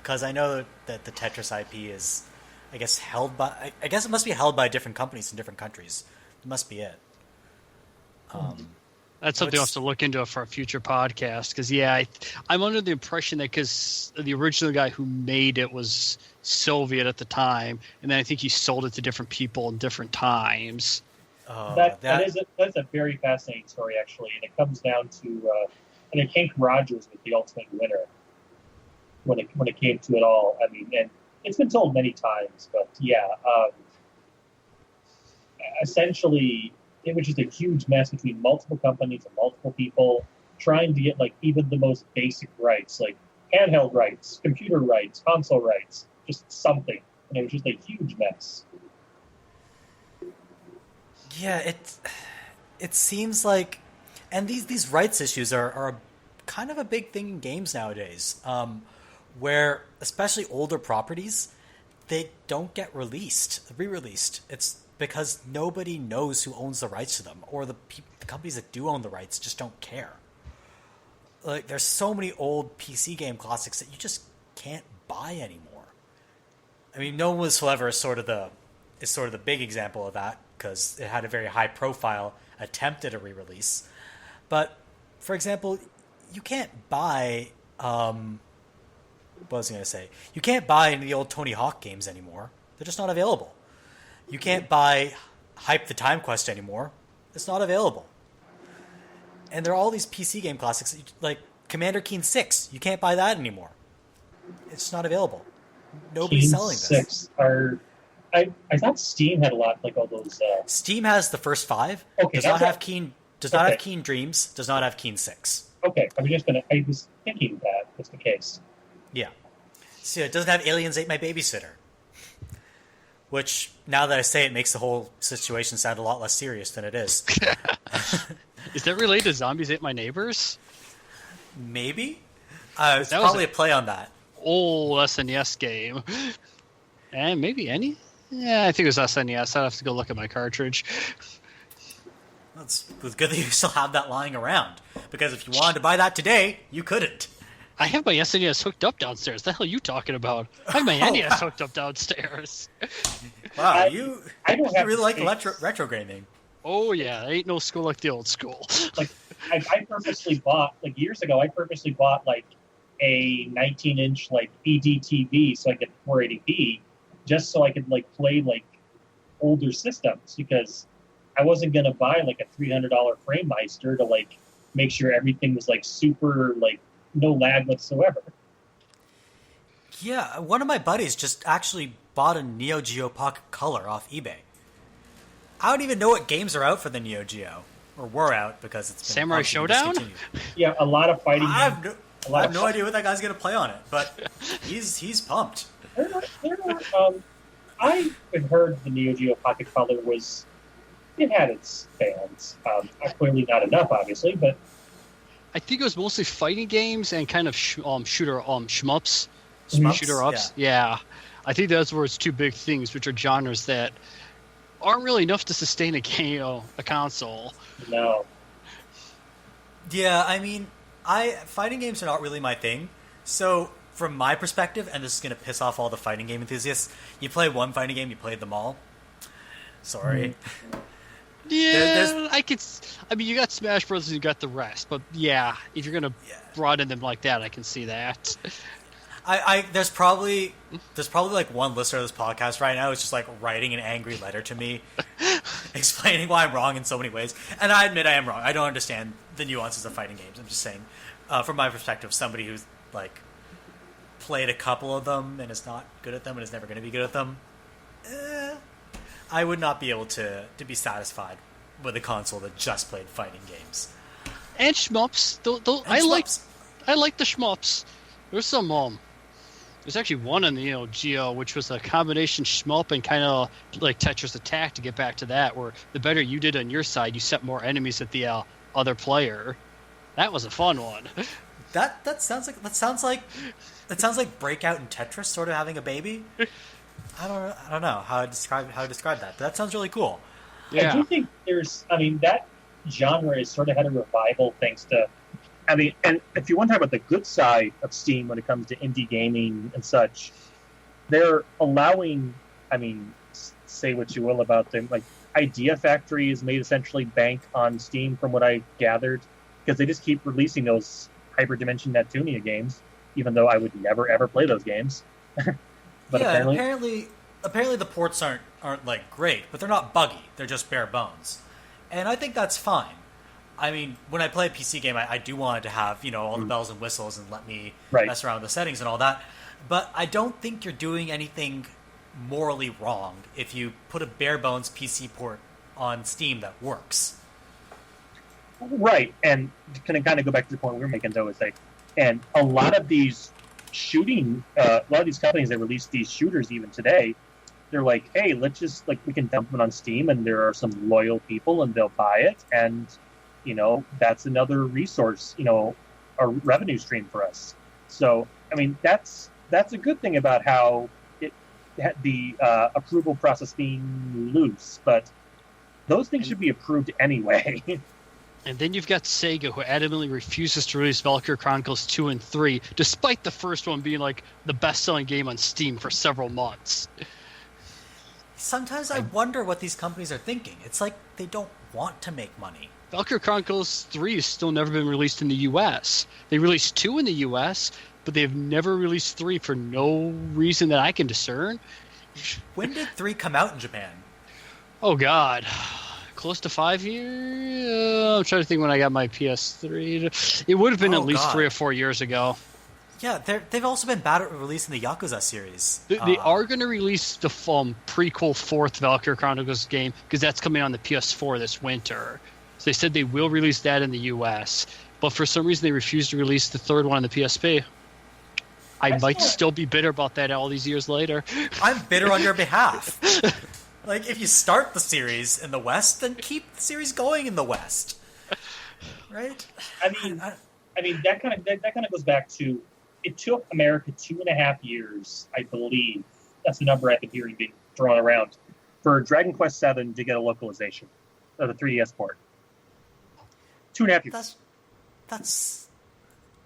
Because I know that the Tetris IP is, I guess, it must be held by different companies in different countries. It must be it. That's something I'll have to look into for a future podcast. Because, I'm under the impression that because the original guy who made it was Soviet at the time, and then I think he sold it to different people in different times. That's a very fascinating story, actually. And it comes down to, I think Hank Rogers was the ultimate winner when it came to it all. I mean, and it's been told many times, but essentially, it was just a huge mess between multiple companies and multiple people trying to get, like, even the most basic rights, like handheld rights, computer rights, console rights, just something. And it was just a huge mess. Yeah, it seems like And these rights issues are kind of a big thing in games nowadays, where especially older properties, they don't get re-released. It's because nobody knows who owns the rights to them, or the companies that do own the rights just don't care. Like, there's so many old PC game classics that you just can't buy anymore. I mean, No One Was Forever is sort of the big example of that, because it had a very high profile attempt at a re-release. But for example, you can't buy what was I going to say? You can't buy any of the old Tony Hawk games anymore. They're just not available. You can't buy Hype the Time Quest anymore. It's not available. And there are all these PC game classics, like Commander Keen 6. You can't buy that anymore. It's not available. Nobody's Keen selling this. 6 I thought Steam had a lot, like all those. Steam has the first 5. Okay, Does not have Keen Dreams. Does not have Keen 6. Okay, I was thinking that was the case. Yeah. So it doesn't have Aliens Ate My Babysitter. Which, now that I say it, makes the whole situation sound a lot less serious than it is. Is that related to Zombies Ate My Neighbors? Maybe? It's probably a play on that. Old SNES game. And maybe any? Yeah, I think it was SNES. I'd have to go look at my cartridge. It's good that you still have that lying around. Because if you wanted to buy that today, you couldn't. I have my SNES hooked up downstairs. The hell are you talking about? I have my NES hooked up downstairs. Wow, you really like retro gaming. Oh, yeah. Ain't no school like the old school. Like, I purposely bought, like, years ago, like, a 19-inch, like, ED TV so I could 480p, just so I could, like, play, like, older systems, because I wasn't going to buy, like, a $300 frame meister to, like, make sure everything was, like, super, like, no lag whatsoever. Yeah, one of my buddies just actually bought a Neo Geo Pocket Color off eBay. I don't even know what games are out for the Neo Geo, or were out, because it's been Samurai Showdown? Yeah, a lot of fighting I games. have no idea what that guy's going to play on it, but he's pumped. I had heard the Neo Geo Pocket Color it had its fans. Clearly not enough, obviously, but I think it was mostly fighting games and kind of shooter shmups. Shooter ups. Yeah. I think those were its two big things, which are genres that aren't really enough to sustain a console. No. Yeah, I mean, fighting games are not really my thing. So, from my perspective, and this is going to piss off all the fighting game enthusiasts, you play one fighting game, you played them all. Sorry. Yeah, I mean, you got Smash Bros. And you got the rest, but yeah, if you're gonna broaden them like that, I can see that. There's probably like one listener of this podcast right now who's just like writing an angry letter to me, explaining why I'm wrong in so many ways. And I admit I am wrong. I don't understand the nuances of fighting games. I'm just saying, from my perspective, somebody who's like played a couple of them and is not good at them and is never going to be good at them. I would not be able to be satisfied with a console that just played fighting games. And shmups. I like the shmups. There's some there's actually one in the Neo Geo which was a combination shmup and kind of like Tetris Attack, to get back to that, where the better you did on your side, you set more enemies at the other player. That was a fun one. That sounds like Breakout and Tetris sort of having a baby. I don't know how to describe that, but that sounds really cool. Yeah. I do think that genre has sort of had a revival thanks to, and if you want to talk about the good side of Steam when it comes to indie gaming and such, they're allowing, say what you will about them, like Idea Factory is made essentially bank on Steam from what I gathered, because they just keep releasing those Hyperdimension Neptunia games, even though I would never ever play those games. But yeah, apparently the ports aren't like great, but they're not buggy. They're just bare bones, and I think that's fine. I mean, when I play a PC game, I do want it to have all the bells and whistles and let me mess around with the settings and all that. But I don't think you're doing anything morally wrong if you put a bare bones PC port on Steam that works. Right, and can kind of go back to the point we were making though, is like, and a lot of these shooting, a lot of these companies that release these shooters even today, they're like, hey, let's just, like, we can dump it on Steam and there are some loyal people and they'll buy it, and that's another resource, a revenue stream for us. So, I mean, that's a good thing about how it had the approval process being loose, but those things should be approved anyway. And then you've got Sega, who adamantly refuses to release Valkyria Chronicles 2 and 3, despite the first one being like the best-selling game on Steam for several months. Sometimes I wonder what these companies are thinking. It's like they don't want to make money. Valkyria Chronicles 3 has still never been released in the US. They released 2 in the US, but they've never released 3 for no reason that I can discern. When did 3 come out in Japan? Oh, God. Close to 5 years? I'm trying to think when I got my PS3. It would have been at least 3 or 4 years ago. Yeah, they've also been bad at releasing the Yakuza series. They are going to release the prequel 4th Valkyria Chronicles game, because that's coming on the PS4 this winter. So they said they will release that in the US, but for some reason they refused to release the 3rd one on the PSP. I might still be bitter about that all these years later. I'm bitter on your behalf. Like, if you start the series in the West, then keep the series going in the West, right? I mean, that kind of goes back to, it took America 2.5 years, I believe. That's the number I've been hearing being thrown around for Dragon Quest VII to get a localization of the 3DS port. 2.5 years. That's.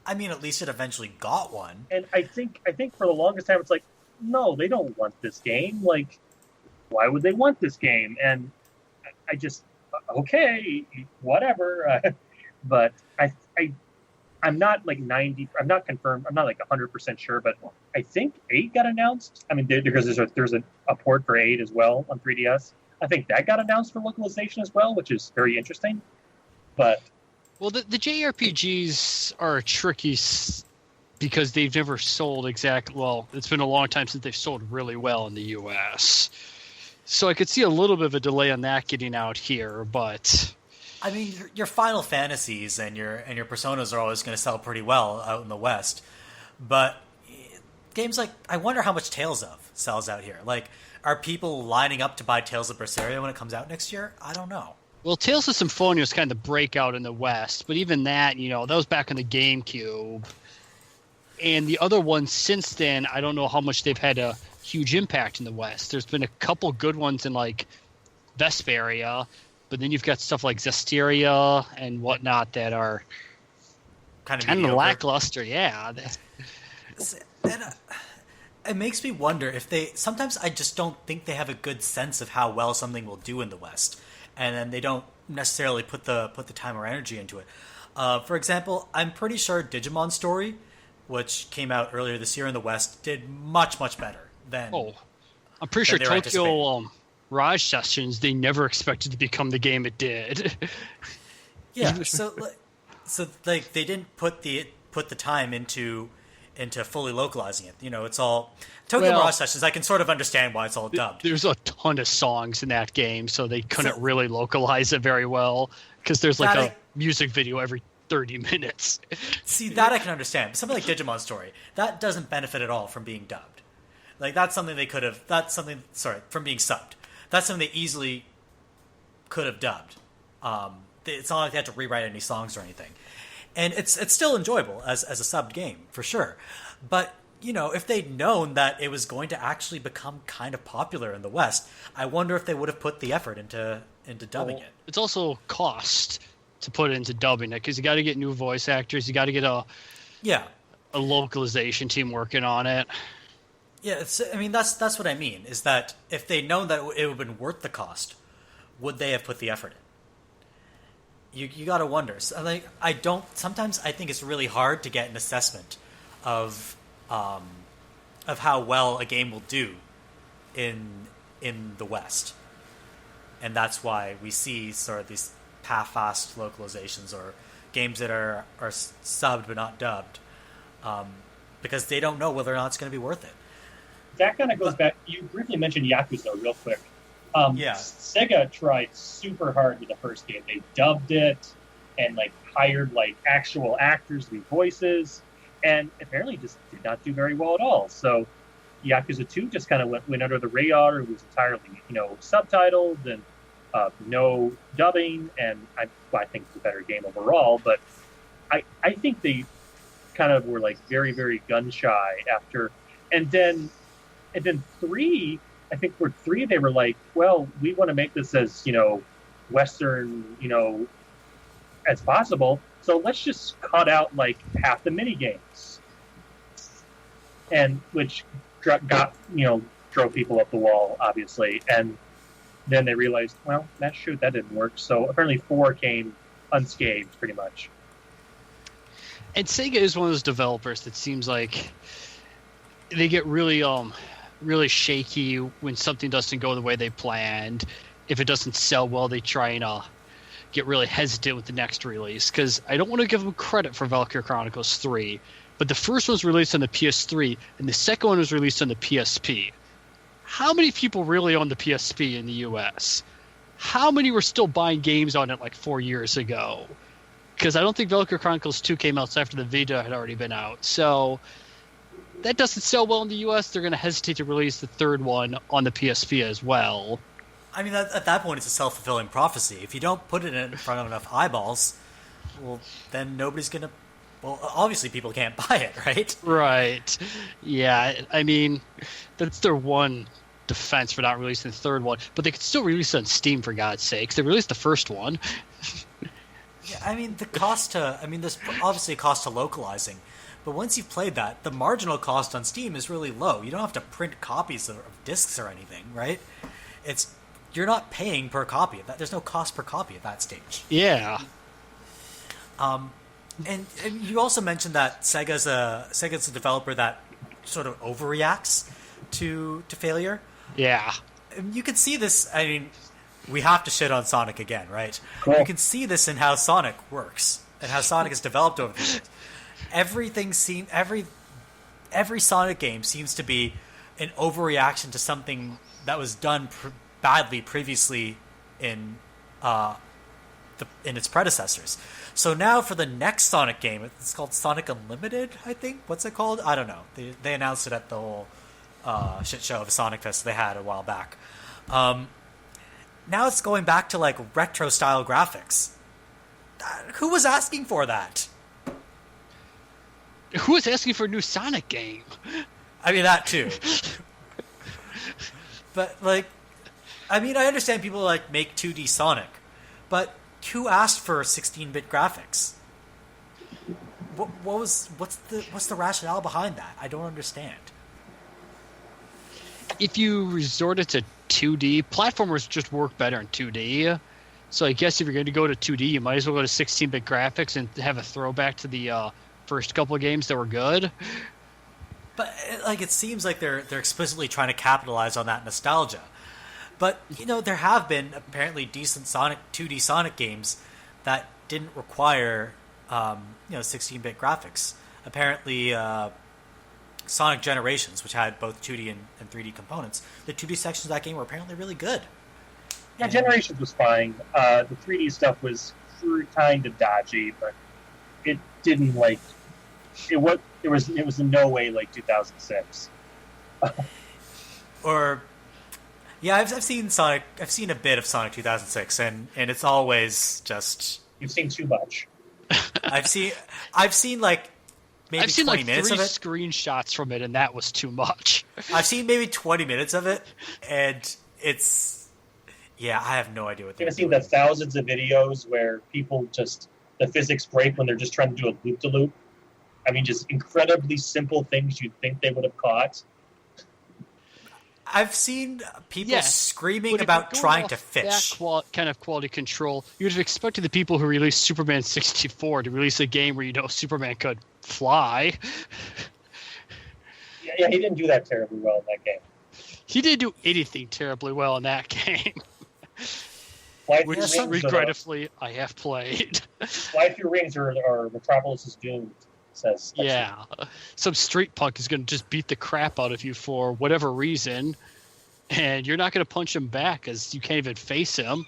I mean, at least it eventually got one. And I think for the longest time, it's like, no, they don't want this game. Like, why would they want this game? And I just, okay, whatever. But I'm not like 90. I'm not confirmed. I'm not like 100% sure, but I think 8 got announced. I mean, because there's a port for 8 as well on 3DS. I think that got announced for localization as well, which is very interesting. But the JRPGs are tricky because they've never sold it's been a long time since they've sold really well in the US. So I could see a little bit of a delay on that getting out here, but I mean, your Final Fantasies and your Personas are always going to sell pretty well out in the West. But games like, I wonder how much Tales of sells out here. Like, are people lining up to buy Tales of Berseria when it comes out next year? I don't know. Well, Tales of Symphonia was kind of the breakout in the West, but even that, that was back in the GameCube. And the other ones since then, I don't know how much they've had a huge impact in the West. There's been a couple good ones in, like, Vesperia, but then you've got stuff like Zestiria and whatnot that are kind of lackluster. Yeah. It makes me wonder if sometimes I just don't think they have a good sense of how well something will do in the West. And then they don't necessarily put the time or energy into it. For example, I'm pretty sure Digimon Story, which came out earlier this year in the West, did much, much better than. Oh, I'm pretty sure Tokyo Raj Sessions, they never expected to become the game it did. Yeah, so they didn't put the time into fully localizing it. It's all Tokyo Mirage Sessions. I can sort of understand why it's all dubbed. There's a ton of songs in that game, so they couldn't really localize it very well because there's like a music video every 30 minutes. See, that I can understand. But something like Digimon Story, that doesn't benefit at all from being dubbed. Like, that's something they could have. From being subbed. That's something they easily could have dubbed. It's not like they had to rewrite any songs or anything. And it's still enjoyable as a subbed game, for sure. But, if they'd known that it was going to actually become kind of popular in the West, I wonder if they would have put the effort into dubbing it. It's also cost to put into dubbing it, because you got to get new voice actors, you got to get a localization team working on it. Yeah, that's what I mean, is that if they'd known that it would have been worth the cost, would they have put the effort in? You got to wonder. So, sometimes I think it's really hard to get an assessment of how well a game will do in the West. And that's why we see sort of these half-assed localizations or games that are subbed but not dubbed, because they don't know whether or not it's going to be worth it. That kind of goes back. You briefly mentioned Yakuza real quick. Sega tried super hard with the first game. They dubbed it and hired actual actors to do voices, and apparently just did not do very well at all. So Yakuza 2 just kind of went under the radar. It was entirely subtitled, and no dubbing, and I think it's a better game overall. But I think they kind of were like very, very gun shy after, and then 3. I think for 3 they were like, well, we want to make this as Western as possible, so let's just cut out like half the mini games, and which got drove people up the wall, obviously, and then they realized, well, that didn't work. So apparently 4 came unscathed, pretty much. And Sega is one of those developers that seems like they get really shaky when something doesn't go the way they planned. If it doesn't sell well, they try and get really hesitant with the next release. Because I don't want to give them credit for Valkyria Chronicles 3, but the first one was released on the PS3, and the second one was released on the PSP. How many people really own the PSP in the US? How many were still buying games on it like 4 years ago? Because I don't think Valkyria Chronicles 2 came out after the Vita had already been out. So that doesn't sell well in the US. They're going to hesitate to release the third one on the PSP as well. I mean, at that point, it's a self-fulfilling prophecy. If you don't put it in front of enough eyeballs, well, then nobody's going to... Well, obviously people can't buy it, right? Right. Yeah, I mean, that's their one defense for not releasing the third one. But they could still release it on Steam, for God's sakes. They released the first one. Yeah, I mean, there's obviously a cost to localizing. But once you've played that, the marginal cost on Steam is really low. You don't have to print copies of discs or anything, right? You're not paying per copy of that. There's no cost per copy at that stage. Yeah. And you also mentioned that Sega's a developer that sort of overreacts to failure. Yeah. You can see this. I mean, we have to shit on Sonic again, right? Cool. You can see this in how Sonic works and how Sonic has developed over the years. Every Sonic game seems to be an overreaction to something that was done badly previously in its predecessors. So now for the next Sonic game, it's called Sonic Unlimited, I think. What's it called? I don't know. They announced it at the whole shit show of Sonic Fest they had a while back. Now it's going back to like retro style graphics. Who was asking for that? Who was asking for a new Sonic game? I mean, that too. But like, I mean, I understand people like make 2D Sonic, but who asked for 16-bit graphics? What's the rationale behind that? I don't understand. If you resorted to 2D, platformers just work better in 2D. So I guess if you're going to go to 2D, you might as well go to 16-bit graphics and have a throwback to the first couple of games that were good. But like, it seems like they're explicitly trying to capitalize on that nostalgia. But there have been apparently decent 2D Sonic games that didn't require 16-bit graphics. Apparently, Sonic Generations, which had both 2D and 3D components, the 2D sections of that game were apparently really good. Yeah, Generations was fine. The 3D stuff was kind of dodgy, but it didn't like it was in no way like 2006. Or yeah, I've seen Sonic. I've seen a bit of Sonic 2006, and it's always just you've seen too much. I've seen like maybe 20 minutes of it. 3 screenshots from it, and that was too much. I've seen maybe 20 minutes of it, and it's I have no idea what they're doing. I've seen the thousands of videos where people the physics break when they're just trying to do a loop-de-loop. I mean, just incredibly simple things you'd think they would have caught. I've seen people screaming about trying to fish. That kind of quality control, you would have expected the people who released Superman 64 to release a game where Superman could fly. Yeah, he didn't do that terribly well in that game. He didn't do anything terribly well in that game. Which, regrettably, I have played. Fly Through Rings or Metropolis is Doomed. Says yeah, some street punk is going to just beat the crap out of you for whatever reason, and you're not going to punch him back because you can't even face him.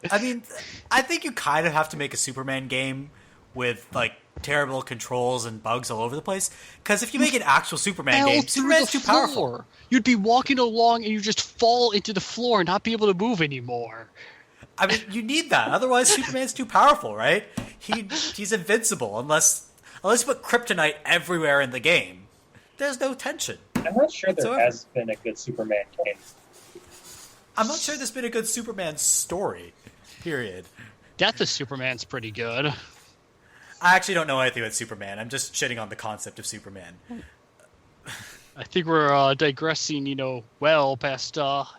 I mean, I think you kind of have to make a Superman game with like terrible controls and bugs all over the place. Because if you make an actual Superman Fell game, through Superman's the too powerful. floor. You'd be walking along and you just fall into the floor and not be able to move anymore. I mean, you need that. Otherwise, Superman's too powerful, right? He's invincible unless you put kryptonite everywhere in the game. There's no tension. I'm not sure whatsoever. there has been a good Superman game. I'm not sure there's been a good Superman story, period. Death of Superman's pretty good. I actually don't know anything about Superman. I'm just shitting on the concept of Superman. I think we're digressing, well past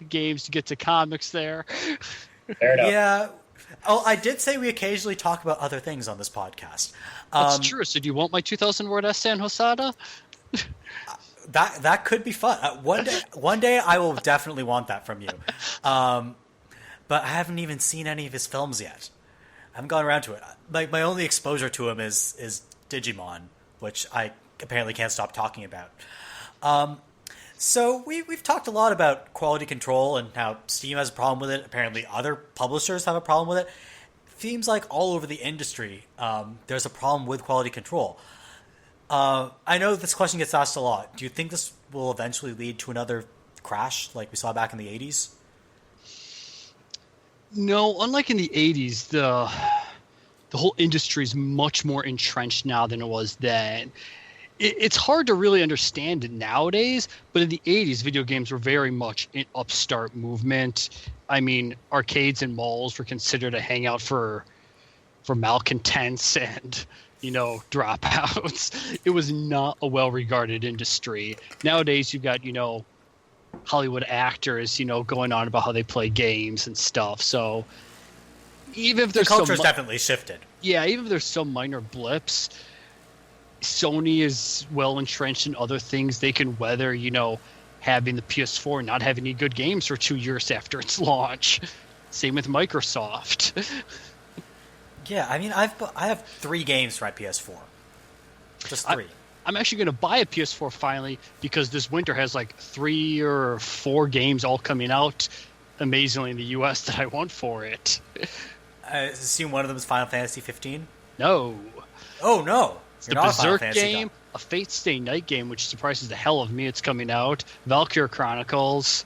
games to get to comics there. Fair enough. Yeah. Oh, I did say we occasionally talk about other things on this podcast. That's true. So do you want my 2,000-word essay on Hosada? That could be fun. One day I will definitely want that from you. But I haven't even seen any of his films yet. I haven't gone around to it. Like my only exposure to him is Digimon, which I apparently can't stop talking about. So we've talked a lot about quality control and how Steam has a problem with it. Apparently other publishers have a problem with it. Seems like all over the industry there's a problem with quality control. I know this question gets asked a lot. Do you think this will eventually lead to another crash like we saw back in the 80s? No, unlike in the 80s, the whole industry is much more entrenched now than it was then. It's hard to really understand it nowadays, but in the 80s, video games were very much an upstart movement. I mean, arcades and malls were considered a hangout for malcontents and, dropouts. It was not a well-regarded industry. Nowadays, you've got, Hollywood actors, going on about how they play games and stuff. So even if there's the culture's definitely shifted. Yeah, even if there's some minor blips, Sony is well entrenched in other things. They can weather, having the PS4 not having any good games for 2 years after its launch. Same with Microsoft. Yeah, I mean, I have 3 games for my PS4. Just 3. I'm actually going to buy a PS4 finally because this winter has like 3 or 4 games all coming out amazingly in the US that I want for it. I assume one of them is Final Fantasy 15? No. Oh, no. It's the Berserk game, a Fate Stay Night game, which surprises the hell of me. It's coming out. Valkyrie Chronicles.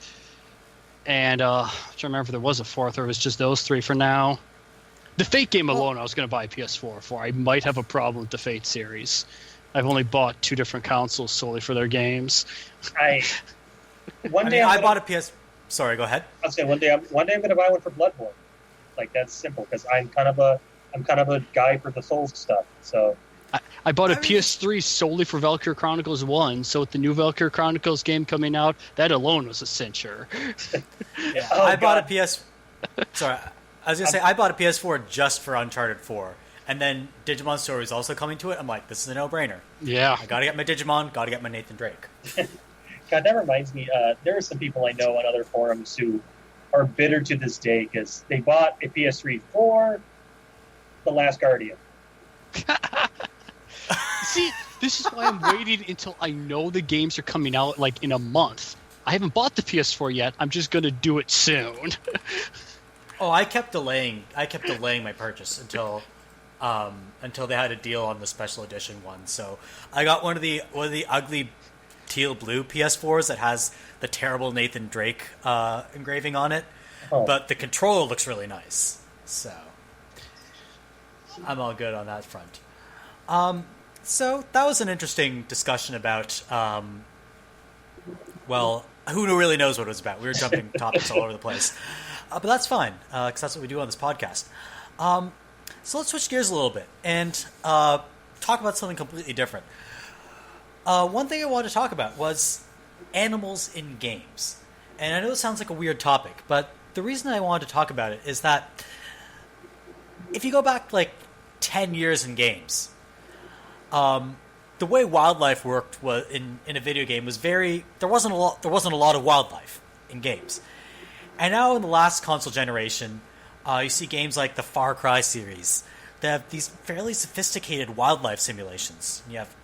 And I'm trying to remember if there was a fourth or it was just those 3 for now. The Fate game alone I was going to buy a PS4 for. I might have a problem with the Fate series. I've only bought 2 different consoles solely for their games. I bought a PS. Sorry, go ahead. I'll say one day I'm going to buy one for Bloodborne. Like that's simple because I'm kind of a guy for the Souls stuff. So I bought a PS3 solely for Valkyrie Chronicles 1. So with the new Valkyrie Chronicles game coming out, that alone was a cincher. Yeah, I bought a PS. Sorry, I was going to say I bought a PS4 just for Uncharted 4. And then Digimon Story is also coming to it. I'm like, this is a no-brainer. Yeah. I gotta get my Digimon, gotta get my Nathan Drake. God, that reminds me, there are some people I know on other forums who are bitter to this day because they bought a PS3 for The Last Guardian. See, this is why I'm waiting until I know the games are coming out like in a month. I haven't bought the PS4 yet. I'm just going to do it soon. Oh, I kept delaying my purchase until they had a deal on the special edition one. So I got one of the ugly teal blue PS4s that has the terrible Nathan Drake engraving on it, but the controller looks really nice. So I'm all good on that front. So that was an interesting discussion about who really knows what it was about. We were jumping topics all over the place, but that's fine because that's what we do on this podcast. So let's switch gears a little bit and talk about something completely different. One thing I wanted to talk about was animals in games. And I know it sounds like a weird topic, but the reason I wanted to talk about it is that if you go back like 10 years in games, the way wildlife worked was in a video game was there wasn't a lot of wildlife in games. And now in the last console generation, you see games like the Far Cry series that have these fairly sophisticated wildlife simulations. You have,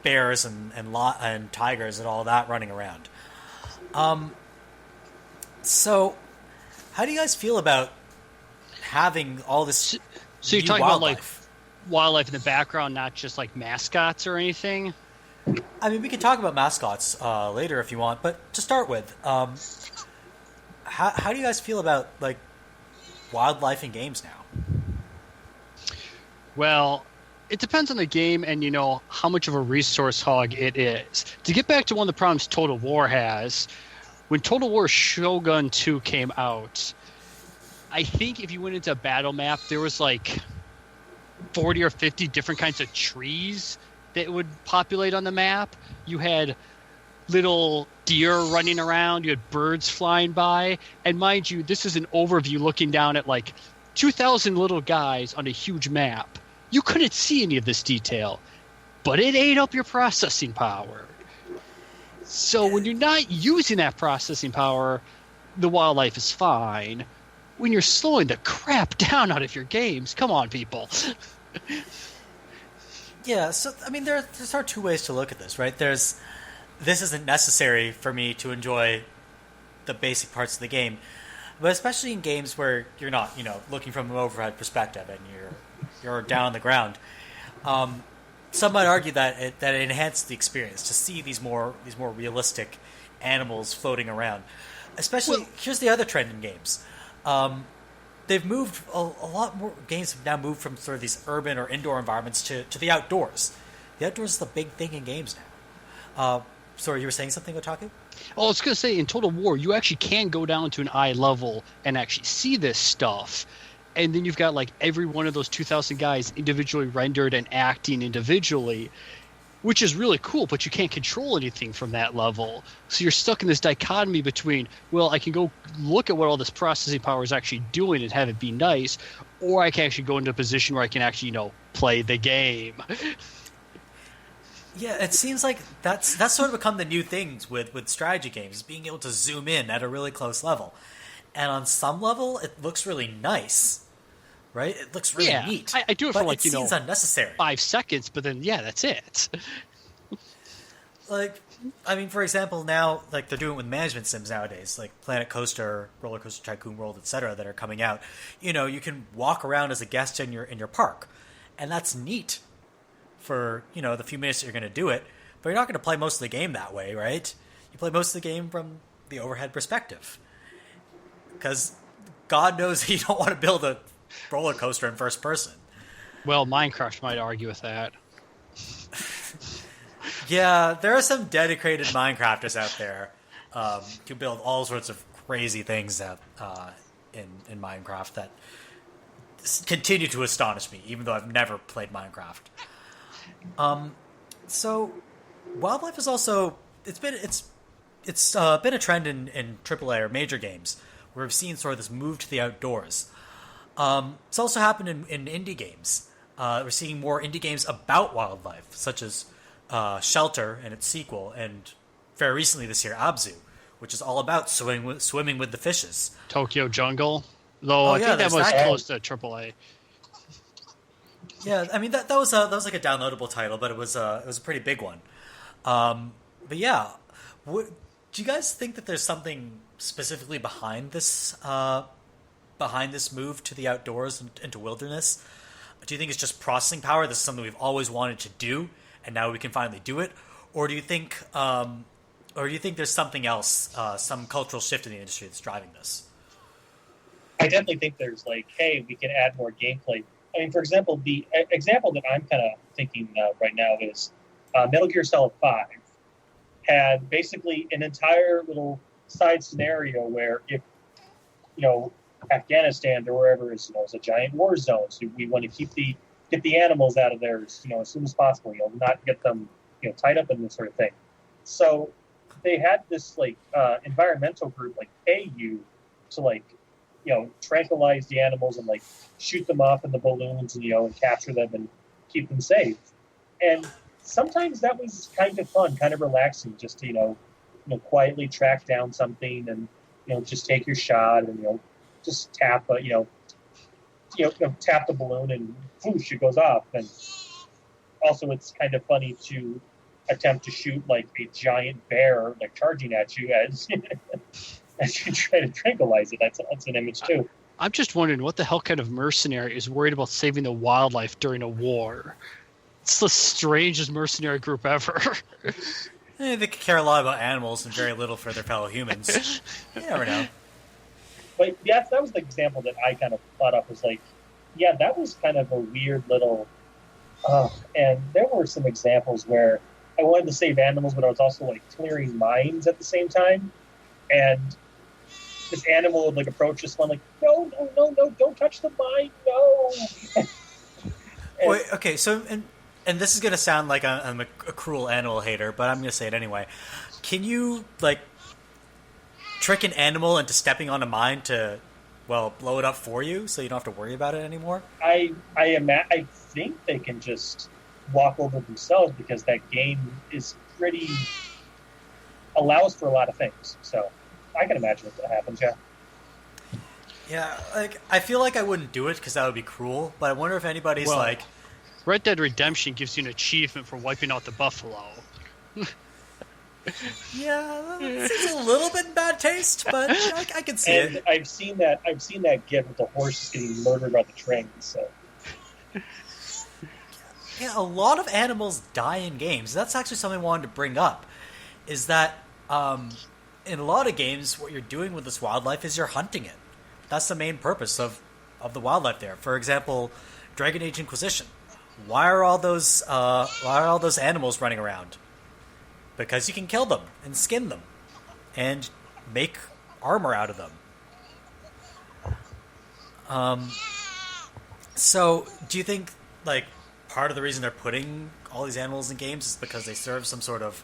bears and tigers and all that running around. So, how do you guys feel about having all this? So you're view talking about like wildlife. wildlife in the background, not just like mascots or anything? I mean, we can talk about mascots later if you want, but to start with, how do you guys feel about like wildlife in games now? Well, it depends on the game and, how much of a resource hog it is. To get back to one of the problems Total War has, when Total War Shogun 2 came out, I think if you went into a battle map, there was like 40 or 50 different kinds of trees that would populate on the map. You had little deer running around, you had birds flying by, and mind you, this is an overview looking down at like 2,000 little guys on a huge map. You couldn't see any of this detail, but it ate up your processing power. So when you're not using that processing power, the wildlife is fine. When you're slowing the crap down out of your games, come on, people. Yeah, so I mean, there are two ways to look at this, right? This isn't necessary for me to enjoy the basic parts of the game, but especially in games where you're not, looking from an overhead perspective and you're down on the ground. Some might argue that it enhanced the experience to see these more realistic animals floating around. Especially, here's the other trend in games. They've moved a lot more. Games have now moved from sort of these urban or indoor environments to the outdoors. The outdoors is the big thing in games now. Sorry, you were saying something, Otaku? Oh, I was going to say, in Total War, you actually can go down to an eye level and actually see this stuff. And then you've got like every one of those 2,000 guys individually rendered and acting individually, which is really cool, but you can't control anything from that level. So you're stuck in this dichotomy between, well, I can go look at what all this processing power is actually doing and have it be nice, or I can actually go into a position where I can actually, play the game. Yeah, it seems like that's sort of become the new things with strategy games, being able to zoom in at a really close level. And on some level, it looks really nice, right? It looks really neat. I do it for like, it seems unnecessary. 5 seconds, but then, that's it. Like, I mean, for example, now, like, they're doing it with management sims nowadays, like Planet Coaster, Roller Coaster Tycoon World, etc., that are coming out. You can walk around as a guest in your park, and that's neat for, the few minutes that you're going to do it, but you're not going to play most of the game that way, right? You play most of the game from the overhead perspective. Because God knows you don't want to build a roller coaster in first person. Well, Minecraft might argue with that. Yeah, there are some dedicated Minecrafters out there who build all sorts of crazy things in Minecraft that continue to astonish me, even though I've never played Minecraft. So wildlife is also it's been a trend in AAA or major games where we've seen sort of this move to the outdoors. It's also happened in indie games. We're seeing more indie games about wildlife, such as Shelter and its sequel, and very recently this year, Abzu, which is all about swimming with the fishes. Tokyo Jungle, though I think that was close to AAA. Yeah, I mean that was like a downloadable title, but it was a pretty big one. But yeah, do you guys think that there's something specifically behind this move to the outdoors and into wilderness? Do you think it's just processing power? This is something we've always wanted to do, and now we can finally do it, or do you think there's something else, some cultural shift in the industry that's driving this? I definitely think there's like, hey, we can add more gameplay. I mean, for example, the example that I'm kind of thinking right now is Metal Gear Solid 5 had basically an entire little side scenario where if, Afghanistan or wherever is a giant war zone, so we want to get the animals out of there as soon as possible, not get them tied up in this sort of thing. So they had this environmental group pay you to tranquilize the animals and shoot them off in the balloons and capture them and keep them safe. And sometimes that was kind of fun, kind of relaxing, just to quietly track down something and just take your shot and just tap tap the balloon and whoosh, it goes off. And also it's kind of funny to attempt to shoot a giant bear charging at you as as you try to tranquilize it. That's an image too. I'm just wondering what the hell kind of mercenary is worried about saving the wildlife during a war. It's the strangest mercenary group ever. They care a lot about animals and very little for their fellow humans. You never know. But yeah, that was the example that I kind of thought of, was like, yeah, that was kind of a weird little. And there were some examples where I wanted to save animals, but I was also like clearing mines at the same time, and this animal would like approach this one, like, no, don't touch the mine, no. Wait, okay, so and this is gonna sound like I'm a cruel animal hater, but I'm gonna say it anyway. Can you like trick an animal into stepping on a mine to, well, blow it up for you, so you don't have to worry about it anymore? I think they can just walk over themselves, because that game is pretty allows for a lot of things. So I can imagine what happens. Yeah. Yeah, like I feel like I wouldn't do it because that would be cruel. But I wonder if anybody's like, Red Dead Redemption gives you an achievement for wiping out the buffalo. yeah, it's a little bit in bad taste, but I can see And it. I've seen that gif with the horses getting murdered by the train. So Yeah, a lot of animals die in games. That's actually something I wanted to bring up. Is that in a lot of games, what you're doing with this wildlife is you're hunting it. That's the main purpose of the wildlife there. For example, Dragon Age Inquisition. Why are all those animals running around? Because you can kill them and skin them and make armor out of them. So, do you think like part of the reason they're putting all these animals in games is because they serve some sort of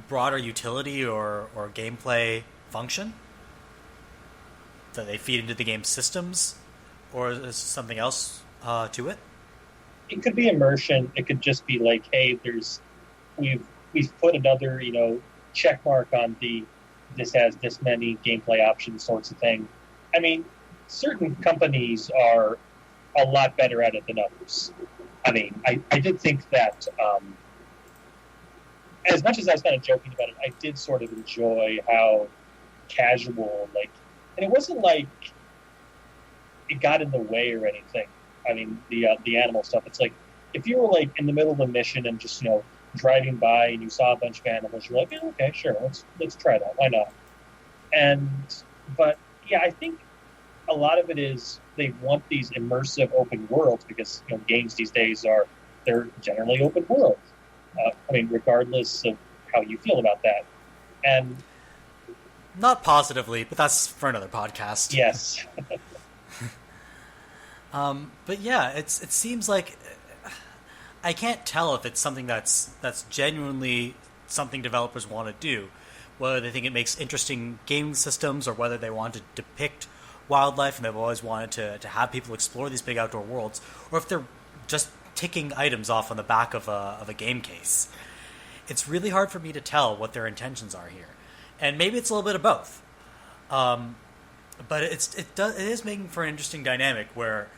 broader utility or gameplay function that they feed into the game systems, or is there something else to it? it could be immersion. It could just be like, hey, we've put another check mark on this has this many gameplay options sorts of thing. I mean, certain companies are a lot better at it than others. I mean, I did think that as much as I was kind of joking about it, I did sort of enjoy how casual, and it wasn't like it got in the way or anything. I mean, the animal stuff. It's like if you were in the middle of a mission and just driving by and you saw a bunch of animals, you're like, yeah, okay, sure, let's try that. Why not? But yeah, I think a lot of it is they want these immersive open worlds because games these days they're generally open world. I mean, regardless of how you feel about that, and not positively, but that's for another podcast. Yes. But yeah, it seems like I can't tell if it's something that's genuinely something developers want to do, whether they think it makes interesting gaming systems or whether they want to depict wildlife and they've always wanted to have people explore these big outdoor worlds, or if they're just ticking items off on the back of a game case. It's really hard for me to tell what their intentions are here, and maybe it's a little bit of both. But it is making for an interesting dynamic where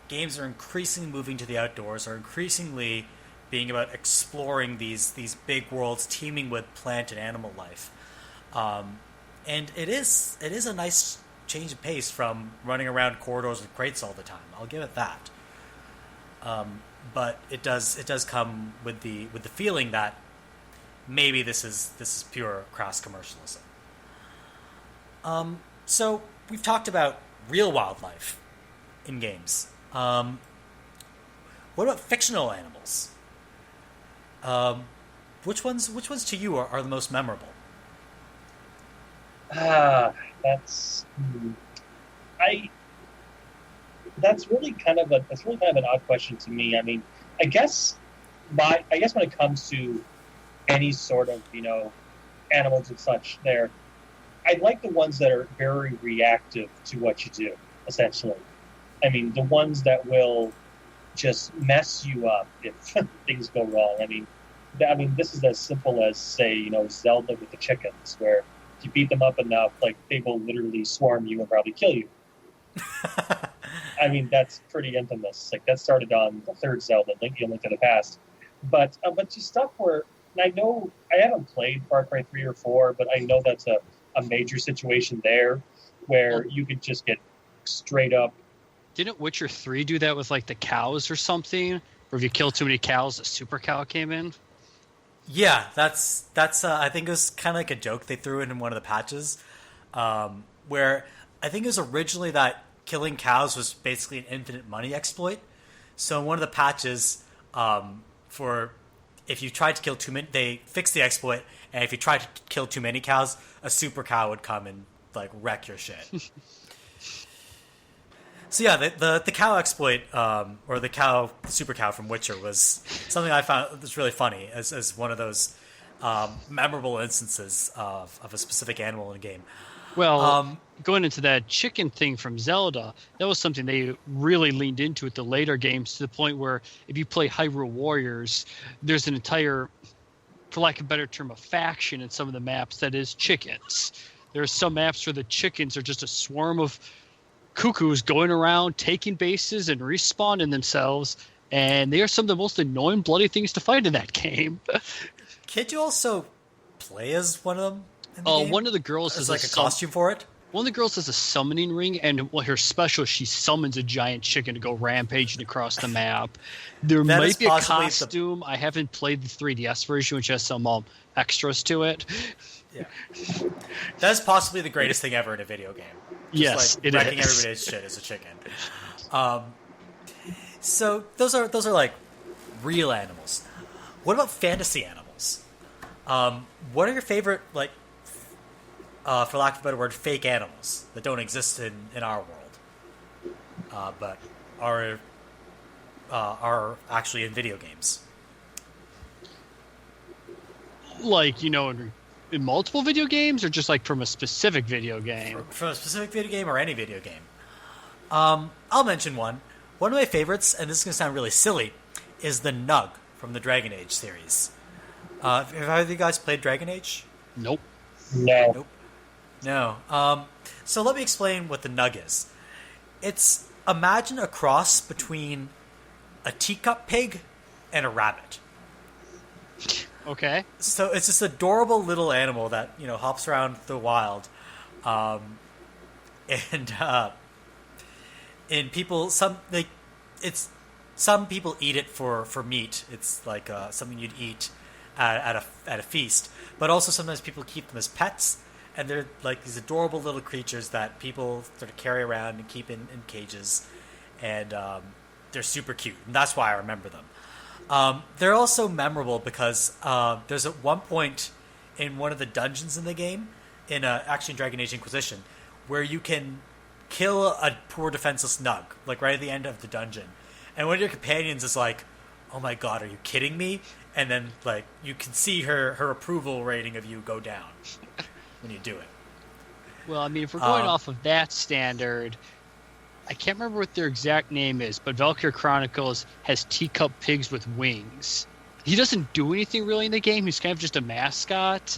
games are increasingly moving to the outdoors, are increasingly being about exploring these big worlds teeming with plant and animal life, and it is a nice change of pace from running around corridors with crates all the time. I'll give it that. But it does come with the feeling that maybe this is pure crass commercialism. So we've talked about real wildlife in games. What about fictional animals? Which ones to you are the most memorable? That's really kind of an odd question to me. I mean, I guess when it comes to any sort of animals and such, I like the ones that are very reactive to what you do. Essentially, I mean, the ones that will just mess you up if things go wrong. I mean, this is as simple as, say, Zelda with the chickens, where if you beat them up enough, they will literally swarm you and probably kill you. I mean, that's pretty infamous. That started on the third Zelda, Link to the Past. But just stuff where, and I know I haven't played Far Cry 3 or 4, but I know that's a major situation there where you could just get straight up. Didn't Witcher 3 do that with like the cows or something? Or if you kill too many cows, a super cow came in? Yeah, that's. I think it was kind of like a joke they threw in one of the patches, where I think it was originally that killing cows was basically an infinite money exploit. So in one of the patches, for if you tried to kill too many, they fixed the exploit, and if you tried to kill too many cows, a super cow would come and like wreck your shit. So yeah, the cow exploit, or the super cow from Witcher was something I found was really funny as one of those memorable instances of a specific animal in a game. Well, going into that chicken thing from Zelda, that was something they really leaned into at the later games, to the point where if you play Hyrule Warriors, there's an entire, for lack of a better term, a faction in some of the maps that is chickens. There are some maps where the chickens are just a swarm of cuckoos going around, taking bases and respawning themselves, and they are some of the most annoying, bloody things to fight in that game. Can't you also play as one of them? In the game? One of the girls There's has like a costume for it. One of the girls has a summoning ring, and her special, she summons a giant chicken to go rampaging across the map. There That might is be a possibly costume. I haven't played the 3DS version, which has some extras to it. Yeah, that's possibly the greatest thing ever in a video game. Just Yes, like it wrecking is. everybody's shit as a chicken. So those are like real animals. What about fantasy animals? What are your favorite, like, for lack of a better word, fake animals that don't exist in our world, but are actually in video games? Like, in multiple video games, or just like from a specific video game? From a specific video game or any video game. I'll mention one. One of my favorites, and this is going to sound really silly, is the Nug from the Dragon Age series. Have either of you guys played Dragon Age? Nope. No. Nope. No. So let me explain what the Nug is. It's, imagine a cross between a teacup pig and a rabbit. Okay. So it's this adorable little animal that, hops around the wild. And people, some people eat it for meat. It's like something you'd eat at a feast. But also sometimes people keep them as pets, and they're like these adorable little creatures that people sort of carry around and keep in cages, and they're super cute, and that's why I remember them. They're also memorable because there's at one point in one of the dungeons in the game, actually in Dragon Age Inquisition, where you can kill a poor defenseless Nug, like right at the end of the dungeon. And one of your companions is like, "Oh my god, are you kidding me?" And then like you can see her approval rating of you go down when you do it. Well, I mean, if we're going off of that standard, I can't remember what their exact name is, but Valkyrie Chronicles has teacup pigs with wings. He doesn't do anything really in the game. He's kind of just a mascot,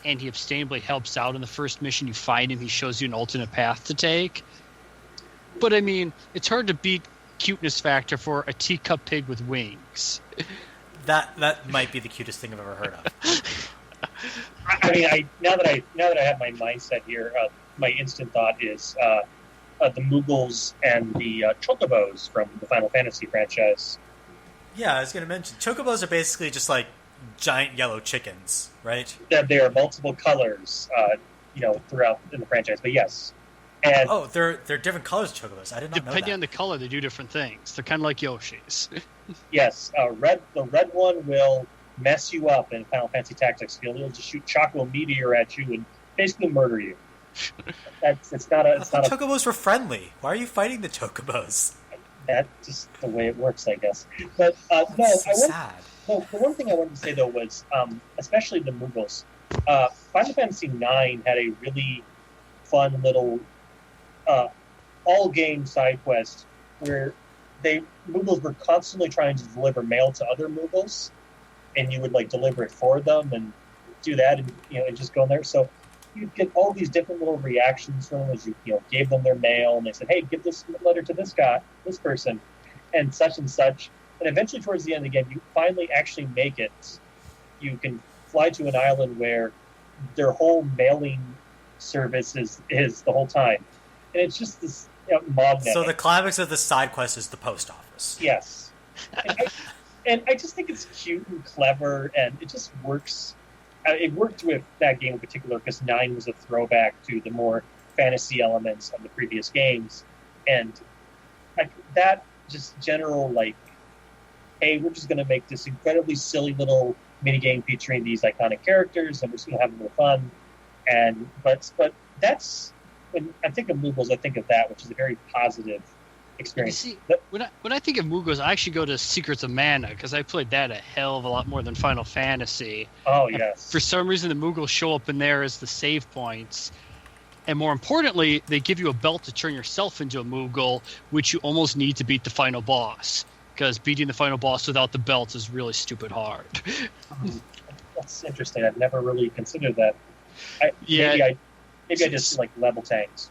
and he abstain-ably helps out in the first mission. You find him, he shows you an alternate path to take. But, I mean, it's hard to beat cuteness factor for a teacup pig with wings. That might be the cutest thing I've ever heard of. I mean, now that I have my mindset here, my instant thought is the Moogles and the Chocobos from the Final Fantasy franchise. Yeah, I was going to mention, Chocobos are basically just like giant yellow chickens, right? That there are multiple colors, throughout in the franchise. But yes, and they're different colors of Chocobos. I did not know that. Depending on the color, they do different things. They're kind of like Yoshis. yes, the red one will mess you up in Final Fantasy Tactics. He'll just shoot Choco Meteor at you and basically murder you. Chocobos were friendly. Why are you fighting the Chocobos? That's just the way it works, I guess. But sad. No, the one thing I wanted to say though was, especially the Moogles. Final Fantasy IX had a really fun little all-game side quest where Moogles were constantly trying to deliver mail to other Moogles, and you would like deliver it for them and do that, and and just go in there. So you'd get all these different little reactions from them as you gave them their mail, and they said, "Hey, give this letter to this guy, this person," and such and such. And eventually, towards the end of the game, you finally actually make it. You can fly to an island where their whole mailing service is the whole time. and it's just this mob. So the climax of the side quest is the post office. Yes, and I just think it's cute and clever, and it just works. It worked with that game in particular because 9 was a throwback to the more fantasy elements of the previous games, and like that just general like, hey, we're just going to make this incredibly silly little minigame featuring these iconic characters, and we're just going to have a little fun. And but that's when I think of Moogles, I think of that, which is a very positive experience. You see, when I think of Moogles, I actually go to Secrets of Mana because I played that a hell of a lot more than Final Fantasy. Oh And yes. for some reason, the Moogles show up in there as the save points. And more importantly, they give you a belt to turn yourself into a Moogle, which you almost need to beat the final boss. Because beating the final boss without the belt is really stupid hard. That's interesting. I've never really considered that. Maybe I just like level tanks.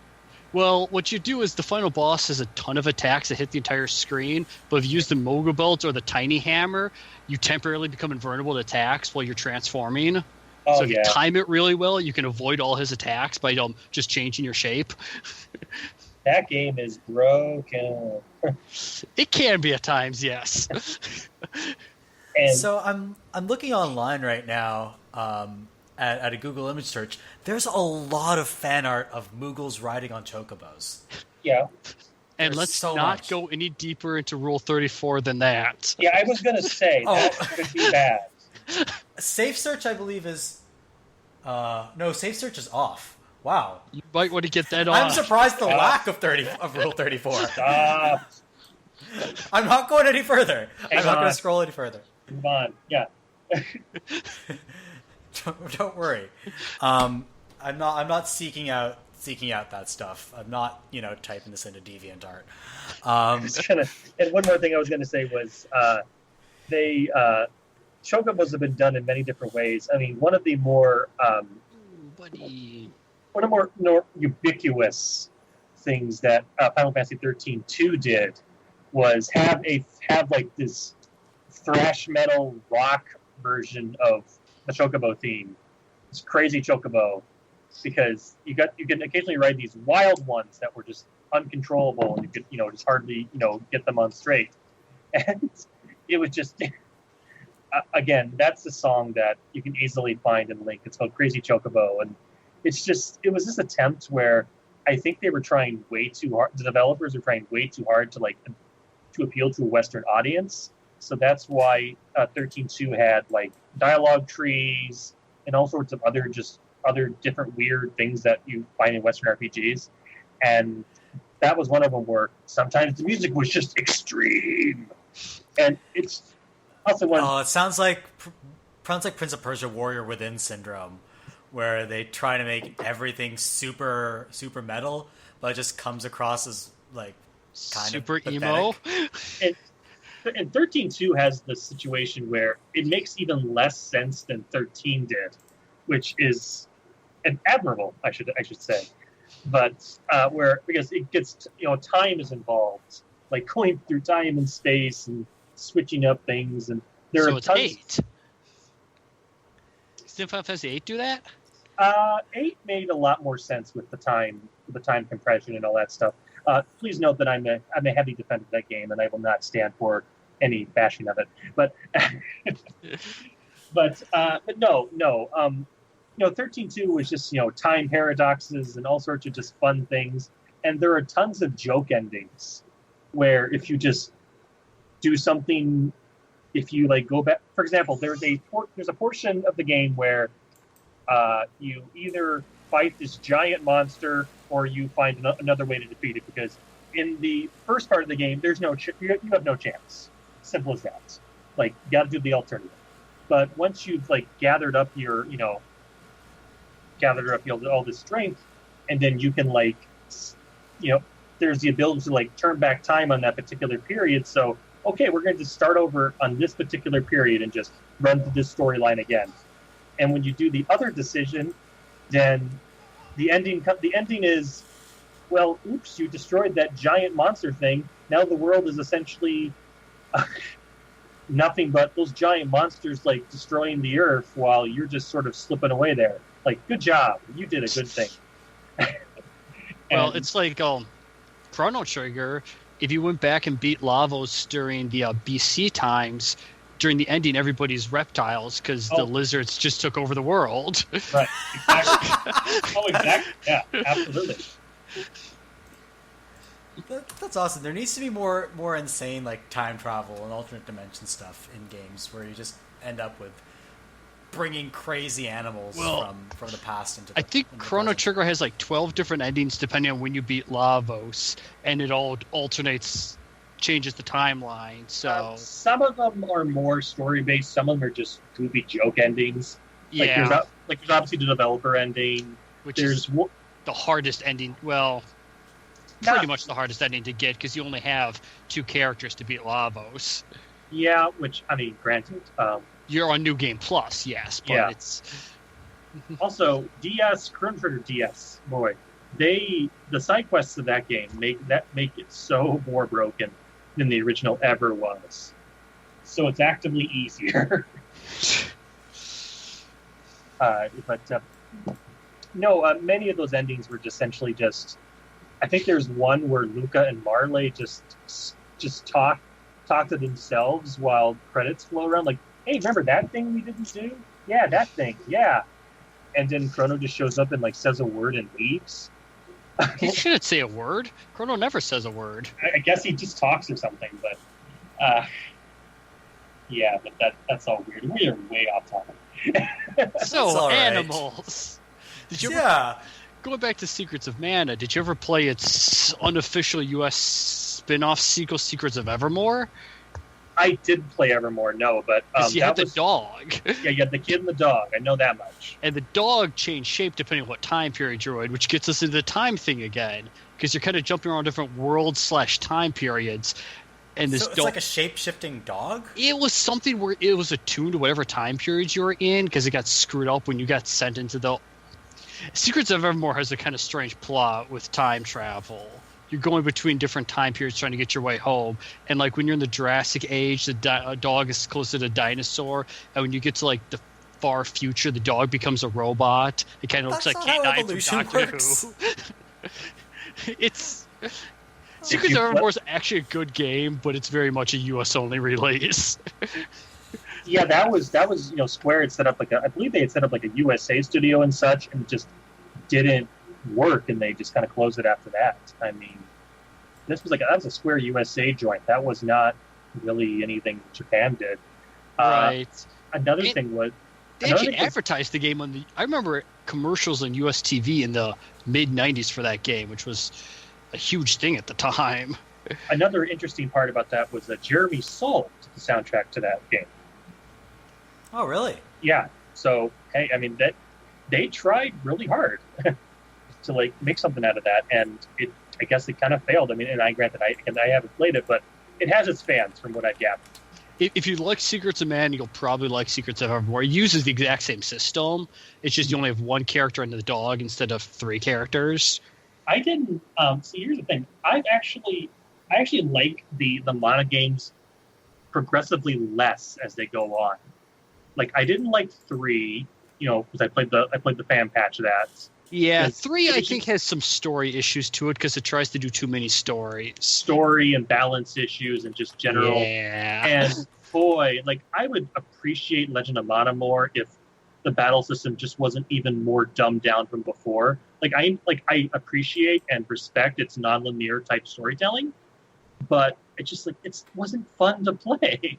Well, what you do is the final boss has a ton of attacks that hit the entire screen, but if you use the Moogle belt or the tiny hammer, you temporarily become invulnerable to attacks while you're transforming. Oh, So if yeah. you time it really well, you can avoid all his attacks by just changing your shape. That game is broken. It can be at times, yes. And So I'm looking online right now at a Google image search. There's a lot of fan art of Moogles riding on chocobos. yeah, And There's let's so not much. go any deeper into Rule 34 than that. I was gonna say Oh. that could be bad. Safe search, I believe, is no. Safe search is off. Wow, You might want to get that on. I'm surprised the lack of Rule 34. I'm not going any further. Hang I'm not going on. to scroll any further. Move on. Yeah. Don't worry. I'm not seeking out that stuff. I'm not typing this into DeviantArt. And one more thing I was going to say was they chocobos have been done in many different ways. I mean, one of the more Buddy. more ubiquitous things that Final Fantasy 13-2 did was have like this thrash metal rock version of the chocobo theme. This crazy chocobo, because you can occasionally ride these wild ones that were just uncontrollable, and you could just hardly get them on straight. And it was just again, that's the song that you can easily find in Link. It's called Crazy Chocobo, and it was this attempt where I think they were trying way too hard. The developers were trying way too hard to appeal to a Western audience. So that's why 13.2 had like dialogue trees and all sorts of other different weird things that you find in Western RPGs. And that was one of them where sometimes the music was just extreme. And it's also one. Oh, it sounds like Prince of Persia Warrior Within syndrome, where they try to make everything super super metal, but it just comes across as like kind Super of pathetic. emo. And 13.2 has the situation where it makes even less sense than 13 did, which is an admirable, I should say. But because it gets time is involved, like going through time and space and switching up things, and there So are it's tons. 8. Did Final Fantasy 8 do that? 8 made a lot more sense with the time compression and all that stuff. Please note that I'm a heavy defender of that game, and I will not stand for any bashing of it. But but no. 13.2 was just time paradoxes and all sorts of just fun things, and there are tons of joke endings where if you just do something, if you like go back, for example, there's a portion of the game where you either fight this giant monster or you find another way to defeat it, because in the first part of the game there's you have no chance. Simple as that. Like, you got to do the alternative. But once you've like gathered up all this strength, and then you can there's the ability to like turn back time on that particular period. So okay, we're going to start over on this particular period and just run through this storyline again. And when you do the other decision, then the ending is, well, oops, you destroyed that giant monster thing. Now the world is essentially nothing but those giant monsters like destroying the earth while you're just sort of slipping away there. Like, good job, you did a good thing. Well, And- it's like Chrono Trigger. If you went back and beat Lavos during the BC times, during the ending, everybody's reptiles because the lizards just took over the world. Right. Exactly. Oh, exactly. Yeah, absolutely. That's awesome. There needs to be more insane like time travel and alternate dimension stuff in games where you just end up with bringing crazy animals from the past into the I think into the Chrono present. Trigger has like 12 different endings depending on when you beat Lavos, and it all alternates, changes the timeline. So Some of them are more story based. Some of them are just goofy joke endings. yeah, There's obviously the developer ending. which There's is the hardest ending. Well, Nah. pretty much the hardest ending to get because you only have 2 characters to beat Lavos. yeah, which I mean, granted. You're on New Game Plus, yes, but Yeah. it's Also, Chrono Trigger DS, boy, the side quests of that game make it so more broken than the original ever was. So it's actively easier. Many of those endings were essentially just. I think there's one where Luca and Marley just talk to themselves while credits flow around, like, "Hey, remember that thing we didn't do? Yeah, that thing. Yeah." And then Chrono just shows up and like says a word and leaves. he shouldn't say a word. Chrono never says a word. I guess he just talks or something, but yeah, but that's all weird. We are way off topic. So all right. animals. Did you ever, Yeah. going back to Secrets of Mana? Did you ever play its unofficial U.S. spin-off sequel, Secrets of Evermore? I did play Evermore, no, but Because you that had the was, dog, yeah, you had the kid and the dog. I know that much. and the dog changed shape depending on what time period you're in, which gets us into the time thing again. Because you're kind of jumping around different worlds/time periods, and this So it's dog. like a shape-shifting dog? It was something where it was attuned to whatever time period you were in because it got screwed up when you got sent into the. Secrets of Evermore has a kind of strange plot with time travel. You're going between different time periods trying to get your way home. And like when you're in the Jurassic Age, the dog is closer to a dinosaur. And when you get to like the far future, the dog becomes a robot. It kind of looks That's like not how Cat 9 from evolution Doctor works. Who. It's. Secrets of Evermore is actually a good game, but it's very much a US only release. Yeah, that was Square had set up I believe they had set up like a USA studio and such, and it just didn't work, and they just kind of closed it after that. I mean, that was a Square USA joint. That was not really anything Japan did. Right. Another thing was They actually advertised the game on the. I remember commercials on US TV in the mid '90s for that game, which was a huge thing at the time. another interesting part about that was that Jeremy sold the soundtrack to that game. Oh, really? Yeah. So hey, I mean that they tried really hard to like make something out of that, and I guess it kind of failed. I mean, and I haven't played it, but it has its fans from what I've gathered. If you like Secrets of Mana, you'll probably like Secrets of Evermore. It uses the exact same system. It's just you only have one character and the dog instead of 3 characters. I didn't. See, here's the thing. I actually like the Mana games progressively less as they go on. Like I didn't like 3, because I played the fan patch of that. Yeah, It's 3 I pretty- think has some story issues to it because it tries to do too many stories. Story and balance issues and just general. Yeah. And boy, like I would appreciate Legend of Mana more if the battle system just wasn't even more dumbed down from before. I appreciate and respect its nonlinear type storytelling, but it just it wasn't fun to play.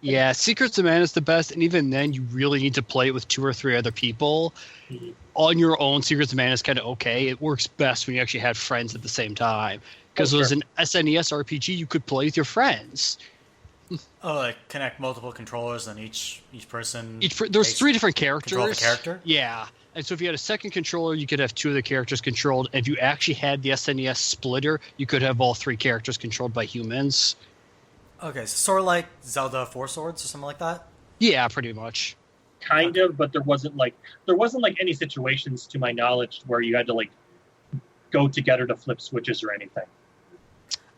Yeah, Secrets of Mana is the best, and even then, you really need to play it with 2 or 3 other people. On your own, Secrets of Mana is kind of okay. It works best when you actually have friends at the same time. Because it was an SNES RPG you could play with your friends. Oh, like connect multiple controllers and each person. There's takes 3 different characters. control the character? Yeah. And so if you had a second controller, you could have 2 of the characters controlled. And if you actually had the SNES splitter, you could have all 3 characters controlled by humans. Okay, so sort of like Zelda Four Swords or something like that? Yeah, pretty much. Kind of, but there wasn't any situations to my knowledge where you had to go together to flip switches or anything.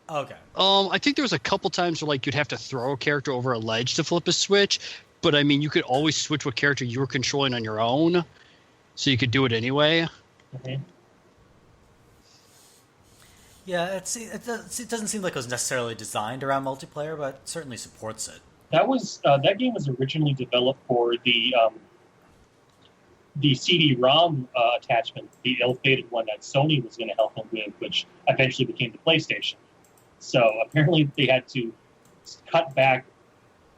Okay. I think there was a couple times where you'd have to throw a character over a ledge to flip a switch, but I mean you could always switch what character you were controlling on your own, so you could do it anyway. Mm-hmm. Yeah, it doesn't seem like it was necessarily designed around multiplayer, but it certainly supports it. That game was originally developed for the CD-ROM attachment, the ill-fated one that Sony was going to help them with, which eventually became the PlayStation. So apparently they had to cut back.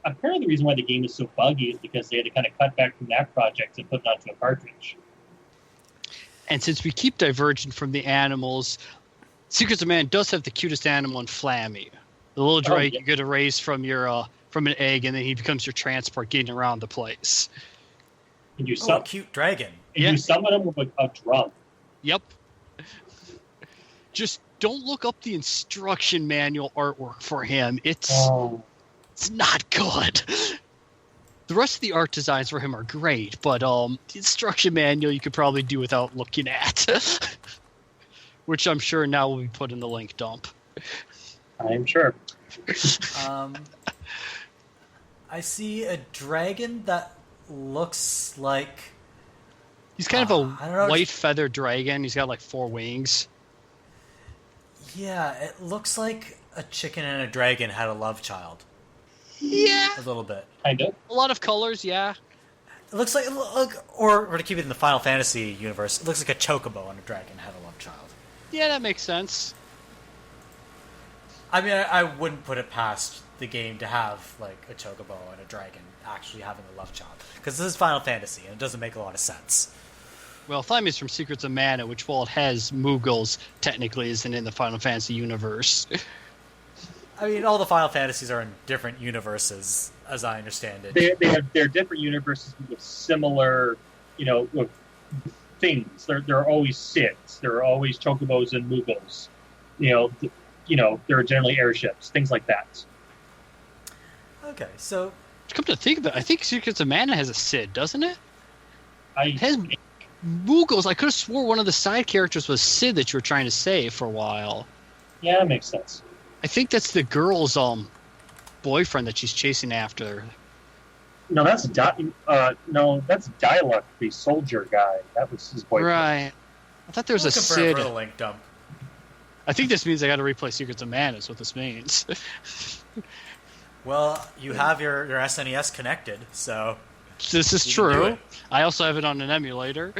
Apparently the reason why the game is so buggy is because they had to kind of cut back from that project and put it onto a cartridge. And since we keep diverging from the animals, Secrets of Mana does have the cutest animal in Flammy. The little drake you get to raise from an egg, and then he becomes your transport getting around the place. And you a cute dragon. You summon him with a drum. Yep. Just don't look up the instruction manual artwork for him. It's not good. The rest of the art designs for him are great, but the instruction manual you could probably do without looking at. Which I'm sure now will be put in the link dump. I'm sure. I see a dragon that looks like... He's kind of a white feathered dragon. He's got like 4 wings. Yeah, it looks like a chicken and a dragon had a love child. Yeah. A little bit. Kind of. A lot of colors, yeah. It looks like... Or to keep it in the Final Fantasy universe, it looks like a chocobo and a dragon had a love child. Yeah, that makes sense. I mean, I wouldn't put it past the game to have, like, a chocobo and a dragon actually having a love child. Because this is Final Fantasy, and it doesn't make a lot of sense. Well, Thymi's from Secrets of Mana, which, while it has Moogles, technically isn't in the Final Fantasy universe. I mean, all the Final Fantasies are in different universes, as I understand it. They're different universes with similar, with things. There are always Sids. There are always chocobos and Moogles. There are generally airships, things like that. Okay, so... Come to think of it, I think Secrets of Mana has a Sid, doesn't it? It has Moogles. I could have swore one of the side characters was Sid that you were trying to say for a while. Yeah, that makes sense. I think that's the girl's boyfriend that she's chasing after. No, that's Dialect, the soldier guy. That was his boyfriend. Right. I thought there was a Sid. For the link dump. I think this means I got to replay Secrets of Mana. Is what this means. Well, you have your SNES connected, so... This is true. I also have it on an emulator.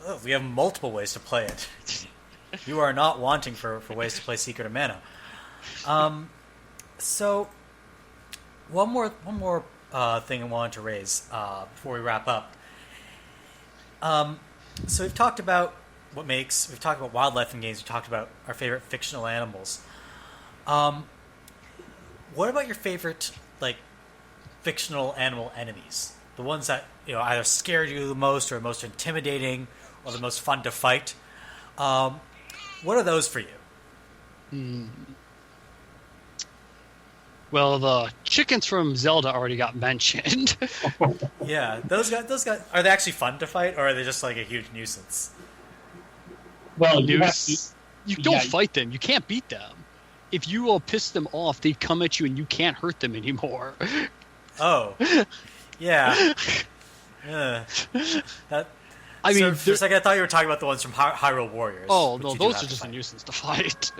Oh, we have multiple ways to play it. You are not wanting for ways to play Secret of Mana. So, one more thing I wanted to raise before we wrap up. So we've talked about we've talked about wildlife in games. We've talked about our favorite fictional animals. What about your favorite, fictional animal enemies? The ones that, either scared you the most or most intimidating or the most fun to fight. What are those for you? Well, the chickens from Zelda already got mentioned. Yeah, those guys, are they actually fun to fight, or are they just like a huge nuisance? Well, you don't fight them. You can't beat them. If you piss them off, they come at you and you can't hurt them anymore. Oh. Yeah. I mean, for a second I thought you were talking about the ones from Hyrule Warriors. Oh, no, those are just a nuisance to fight.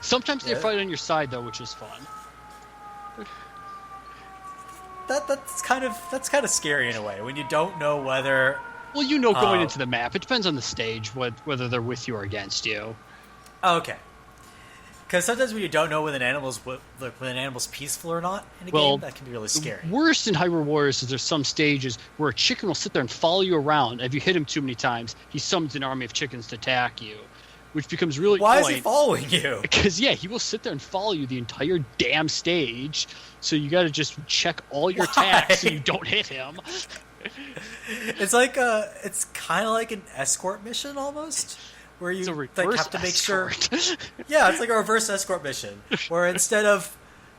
Sometimes they fight on your side, though, which is fun. That's kind of scary in a way, when you don't know whether... Well, going into the map. It depends on the stage, whether they're with you or against you. Okay. Because sometimes when you don't know when an animal's peaceful or not in a game, that can be really scary. Worst in Hyrule Warriors is there's some stages where a chicken will sit there and follow you around. If you hit him too many times, he summons an army of chickens to attack you, which becomes really Why is he following you? Because, he will sit there and follow you the entire damn stage, so you got to just check all your attacks so you don't hit him. It's it's kind of like an escort mission almost. Where you have to make sure... Yeah, it's like a reverse escort mission. Where instead of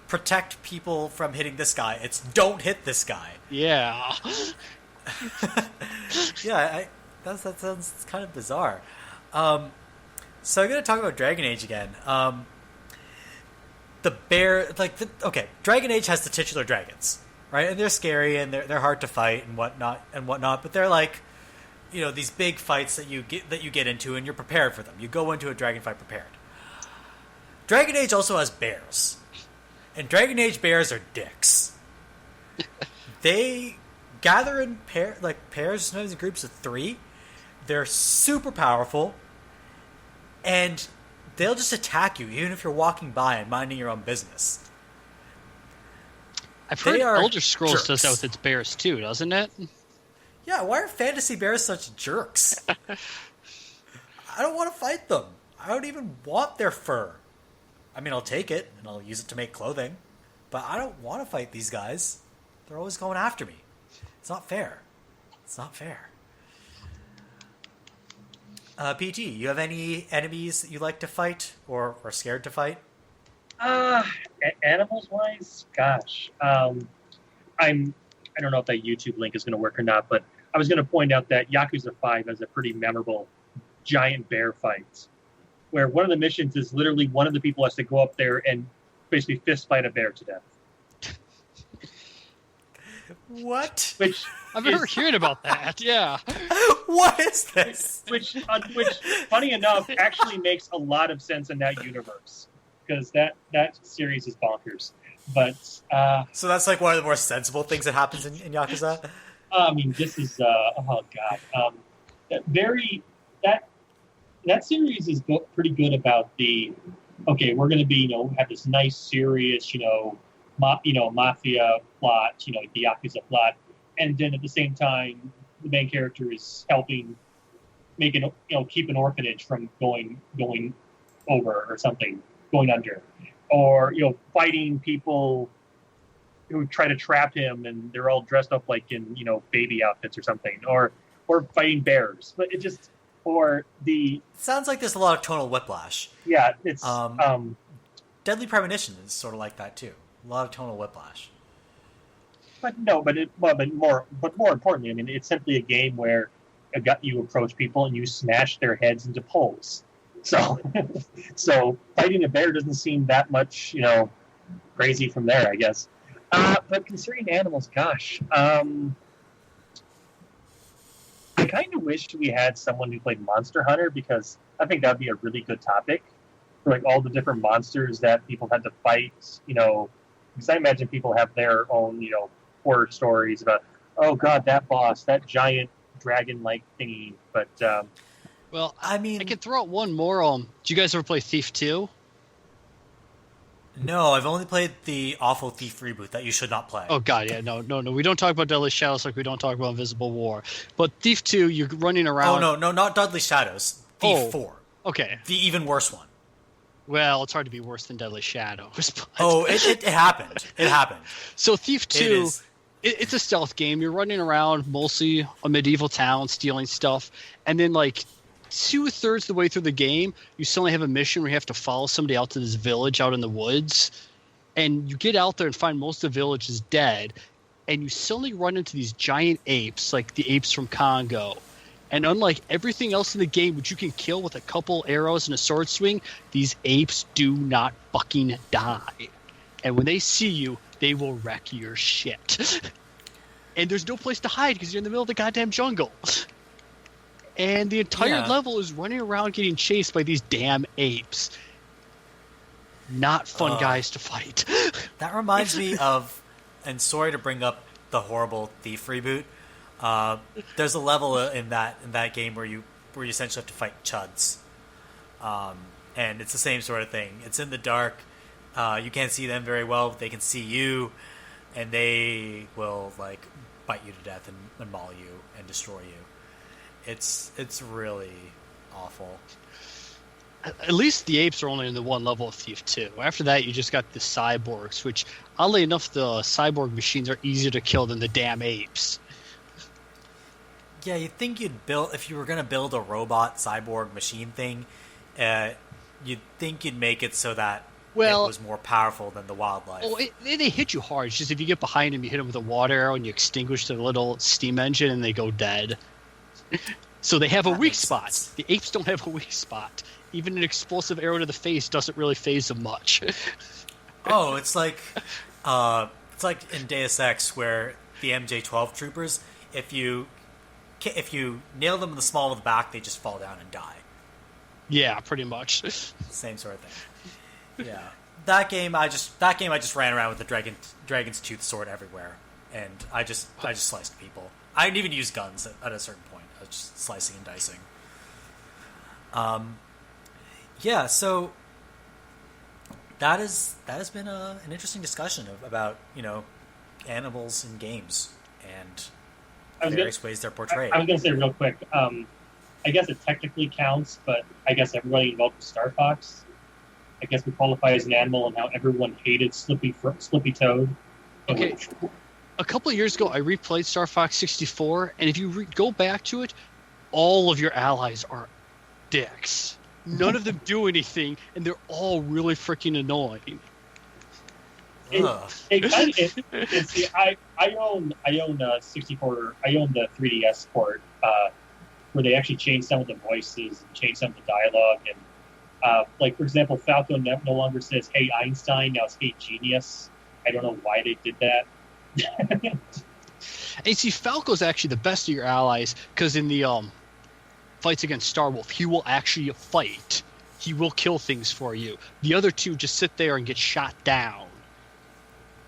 protect people from hitting this guy, it's don't hit this guy. Yeah. Yeah, that sounds kind of bizarre. So I'm going to talk about Dragon Age again. Dragon Age has the titular dragons, right? And they're scary and they're hard to fight and whatnot, but they're these big fights that you get into, and you're prepared for them. You go into a dragon fight prepared. Dragon Age also has bears, and Dragon Age bears are dicks. They gather in pairs, sometimes in groups of 3. They're super powerful, and they'll just attack you, even if you're walking by and minding your own business. I've heard Elder Scrolls does that with its bears too, doesn't it? Yeah, why are fantasy bears such jerks? I don't want to fight them. I don't even want their fur. I mean, I'll take it, and I'll use it to make clothing, but I don't want to fight these guys. They're always going after me. It's not fair. It's not fair. PG, you have any enemies that you like to fight or are scared to fight? Animals-wise, gosh. I don't know if that YouTube link is going to work or not, but I was going to point out that Yakuza 5 has a pretty memorable giant bear fight, where one of the missions is literally one of the people has to go up there and basically fist fight a bear to death. What? Which I've never heard about that. Yeah. What is this? Which, funny enough, actually makes a lot of sense in that universe, because that series is bonkers. But so that's like one of the more sensible things that happens in Yakuza. I mean, this is oh god, that series is pretty good about the we're going to be have this nice serious mafia plot, the Yakuza plot, and then at the same time the main character is helping keep an orphanage from going over or something, going under, or fighting people who try to trap him and they're all dressed up like in baby outfits or something, or fighting bears. But it just sounds like there's a lot of tonal whiplash. Yeah, it's Deadly Premonition is sort of like that too. A lot of tonal whiplash. But more importantly, I mean, it's simply a game where you approach people and you smash their heads into poles. So fighting a bear doesn't seem that much crazy from there, I guess. But considering animals, gosh, I kind of wish we had someone who played Monster Hunter, because I think that'd be a really good topic for all the different monsters that people had to fight. Because I imagine people have their own horror stories about, oh god, that boss, that giant dragon-like thingy. But well, I mean, I could throw out one more. Do you guys ever play Thief 2? No, I've only played the awful Thief reboot that you should not play. Oh god, yeah, no. We don't talk about Deadly Shadows like we don't talk about Invisible War. But Thief 2, you're running around. Oh no, not Deadly Shadows. Thief 4. Okay. The even worse one. Well, it's hard to be worse than Deadly Shadows. But... Oh, it happened. It happened. So Thief 2, it's a stealth game. You're running around mostly a medieval town stealing stuff, and then 2/3 the way through the game, you suddenly have a mission where you have to follow somebody out to this village out in the woods, and you get out there and find most of the village is dead, and you suddenly run into these giant apes, like the apes from Congo. And unlike everything else in the game, which you can kill with a couple arrows and a sword swing, these apes do not fucking die. And when they see you, they will wreck your shit. And there's no place to hide because you're in the middle of the goddamn jungle. And the entire level is running around getting chased by these damn apes. Not fun guys to fight. That reminds me of, and sorry to bring up the horrible Thief reboot, there's a level in that game where you essentially have to fight chuds, and it's the same sort of thing. It's in the dark. You can't see them very well. They can see you, and they will bite you to death and maul you and destroy you. It's really awful. At least the apes are only in the one level of Thief 2. After that, you just got the cyborgs, which, oddly enough, the cyborg machines are easier to kill than the damn apes. Yeah, you'd think if you were going to build a robot cyborg machine thing, you'd think you'd make it so that it was more powerful than the wildlife. Oh, they hit you hard. It's just if you get behind them, you hit them with a water arrow and you extinguish their little steam engine and they go dead. So they have a weak spot. Sense. The apes don't have a weak spot. Even an explosive arrow to the face doesn't really phase them much. Oh, it's like in Deus Ex where the MJ-12 troopers, if you if you nail them in the small of the back, they just fall down and die. Yeah, pretty much. Same sort of thing. Yeah, that game I just ran around with the dragon's tooth sword everywhere, and I just sliced people. I didn't even use guns at a certain point. I was just slicing and dicing. Yeah, so that has been an interesting discussion about animals in games and various ways they're portrayed. I was going to say real quick. I guess it technically counts, but I guess everybody involved with Star Fox, I guess we qualify as an animal, and how everyone hated Slippy Toad. Okay, a couple of years ago, I replayed Star Fox 64, and if you go back to it, all of your allies are dicks. None of them do anything, and they're all really freaking annoying. I own 64. I own the 3DS port, where they actually changed some of the voices and changed some of the dialogue. And like, for example, Falco no longer says "Hey Einstein," now it's "Hey Genius." I don't know why they did that. And see, Falco's actually the best of your allies, because in the fights against Starwolf, he will actually fight. He will kill things for you. The other two just sit there and get shot down.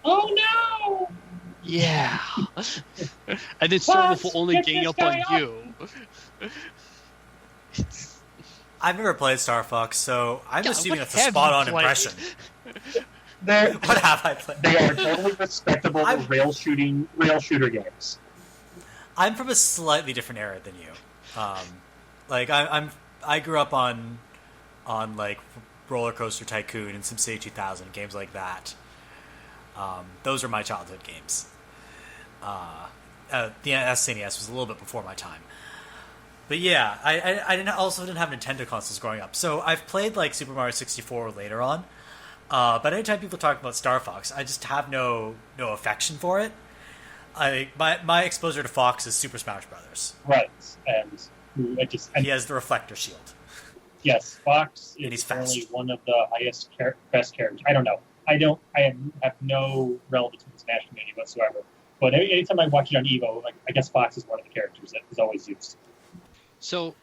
Oh no! Yeah. And then Starwolf will only gang up on you. I've never played Star Fox, so I'm assuming what that's a have spot-on you played? impression. They're, What have I played? they are totally respectable rail shooter games. I'm from a slightly different era than you. Like I grew up on like Roller Coaster Tycoon and SimCity 2000, games like that. Those are my childhood games. The SNES was a little bit before my time. But yeah, I didn't have Nintendo consoles growing up. So I've played like Super Mario 64 later on. But anytime people talk about Star Fox, I just have no affection for it. My exposure to Fox is Super Smash Brothers. Right, and he has the reflector shield. Yes, Fox And he's is fast. only one of the best characters. I don't know. I have no relevance with the Smash community whatsoever. But anytime I watch it on Evo, like, I guess Fox is one of the characters that is always used. So,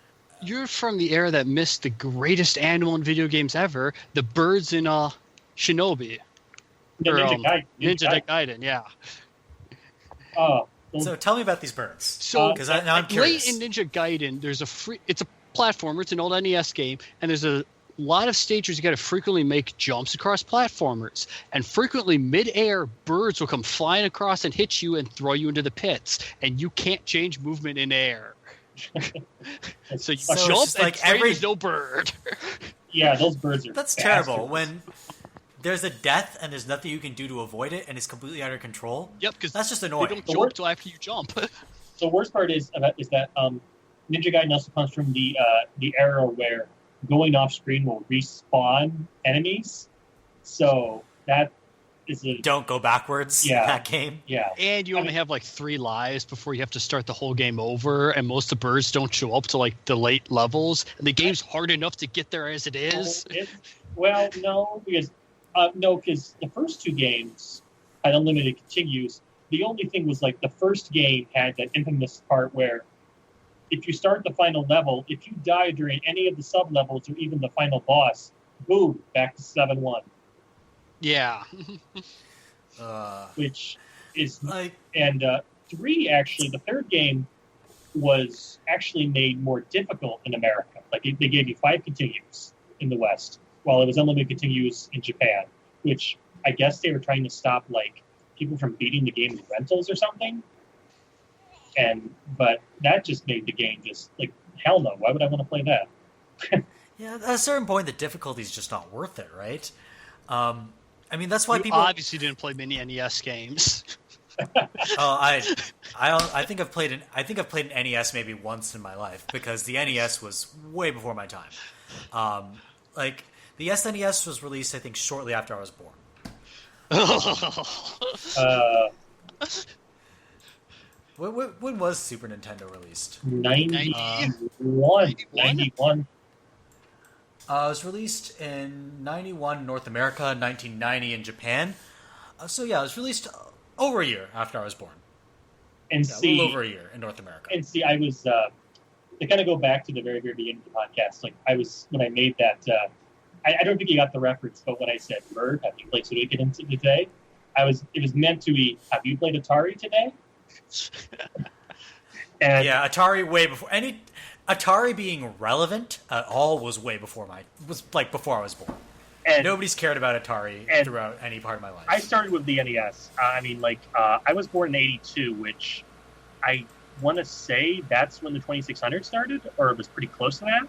you're from the era that missed the greatest animal in video games ever, the birds in Shinobi. The Ninja Gaiden, yeah. So tell me about these birds. So, because now I'm curious. late in Ninja Gaiden, it's a platformer, it's an old NES game, and there's a lot of stages you got to frequently make jumps across platformers, and frequently mid-air birds will come flying across and hit you and throw you into the pits, and you can't change movement in air. So you jump and like there's no bird. Yeah, those birds are That's bastards. terrible. When there's a death and there's nothing you can do to avoid it and it's completely under control. Yep, because that's just they annoying. don't jump till after you jump. The worst part is that Ninja Gaiden also comes from the era where going off screen will respawn enemies. So that is a Don't go backwards in that game. Yeah. And you only have like 3 lives before you have to start the whole game over, and most of the birds don't show up to like the late levels, and the game's hard enough to get there as it is. No, because the first 2 games had unlimited continues. The only thing was like the first game had that infamous part where if you start the final level, if you die during any of the sub-levels or even the final boss, boom, back to 7-1. Yeah. Which is... Like, and 3, actually, the third game was actually made more difficult in America. Like, they gave you 5 continues in the West, while it was unlimited continues in Japan, which I guess they were trying to stop, like, people from beating the game with rentals or something. But that just made the game just, like, hell no, why would I want to play that? yeah, at a certain point, the difficulty is just not worth it, right? I mean, that's why You people obviously didn't play many NES games. I think I've played an NES maybe once in my life because the NES was way before my time. Like the SNES was released, I think, shortly after I was born. When was Super Nintendo released? 91. It was released in 91 in North America, 1990 in Japan. So yeah, it was released over a year after I was born. And a little over a year in North America. And see, I was to kind of go back to the very, very beginning of the podcast. Like I was when I made that. I don't think you got the reference, but when I said, "Merve, have you played Suikoden today?" It was meant to be, "Have you played Atari today?" And yeah, Atari way before Atari being relevant at all was way before before I was born. And nobody's cared about Atari throughout any part of my life. I started with the NES. I was born in '82, which I want to say that's when the 2600 started, or it was pretty close to that.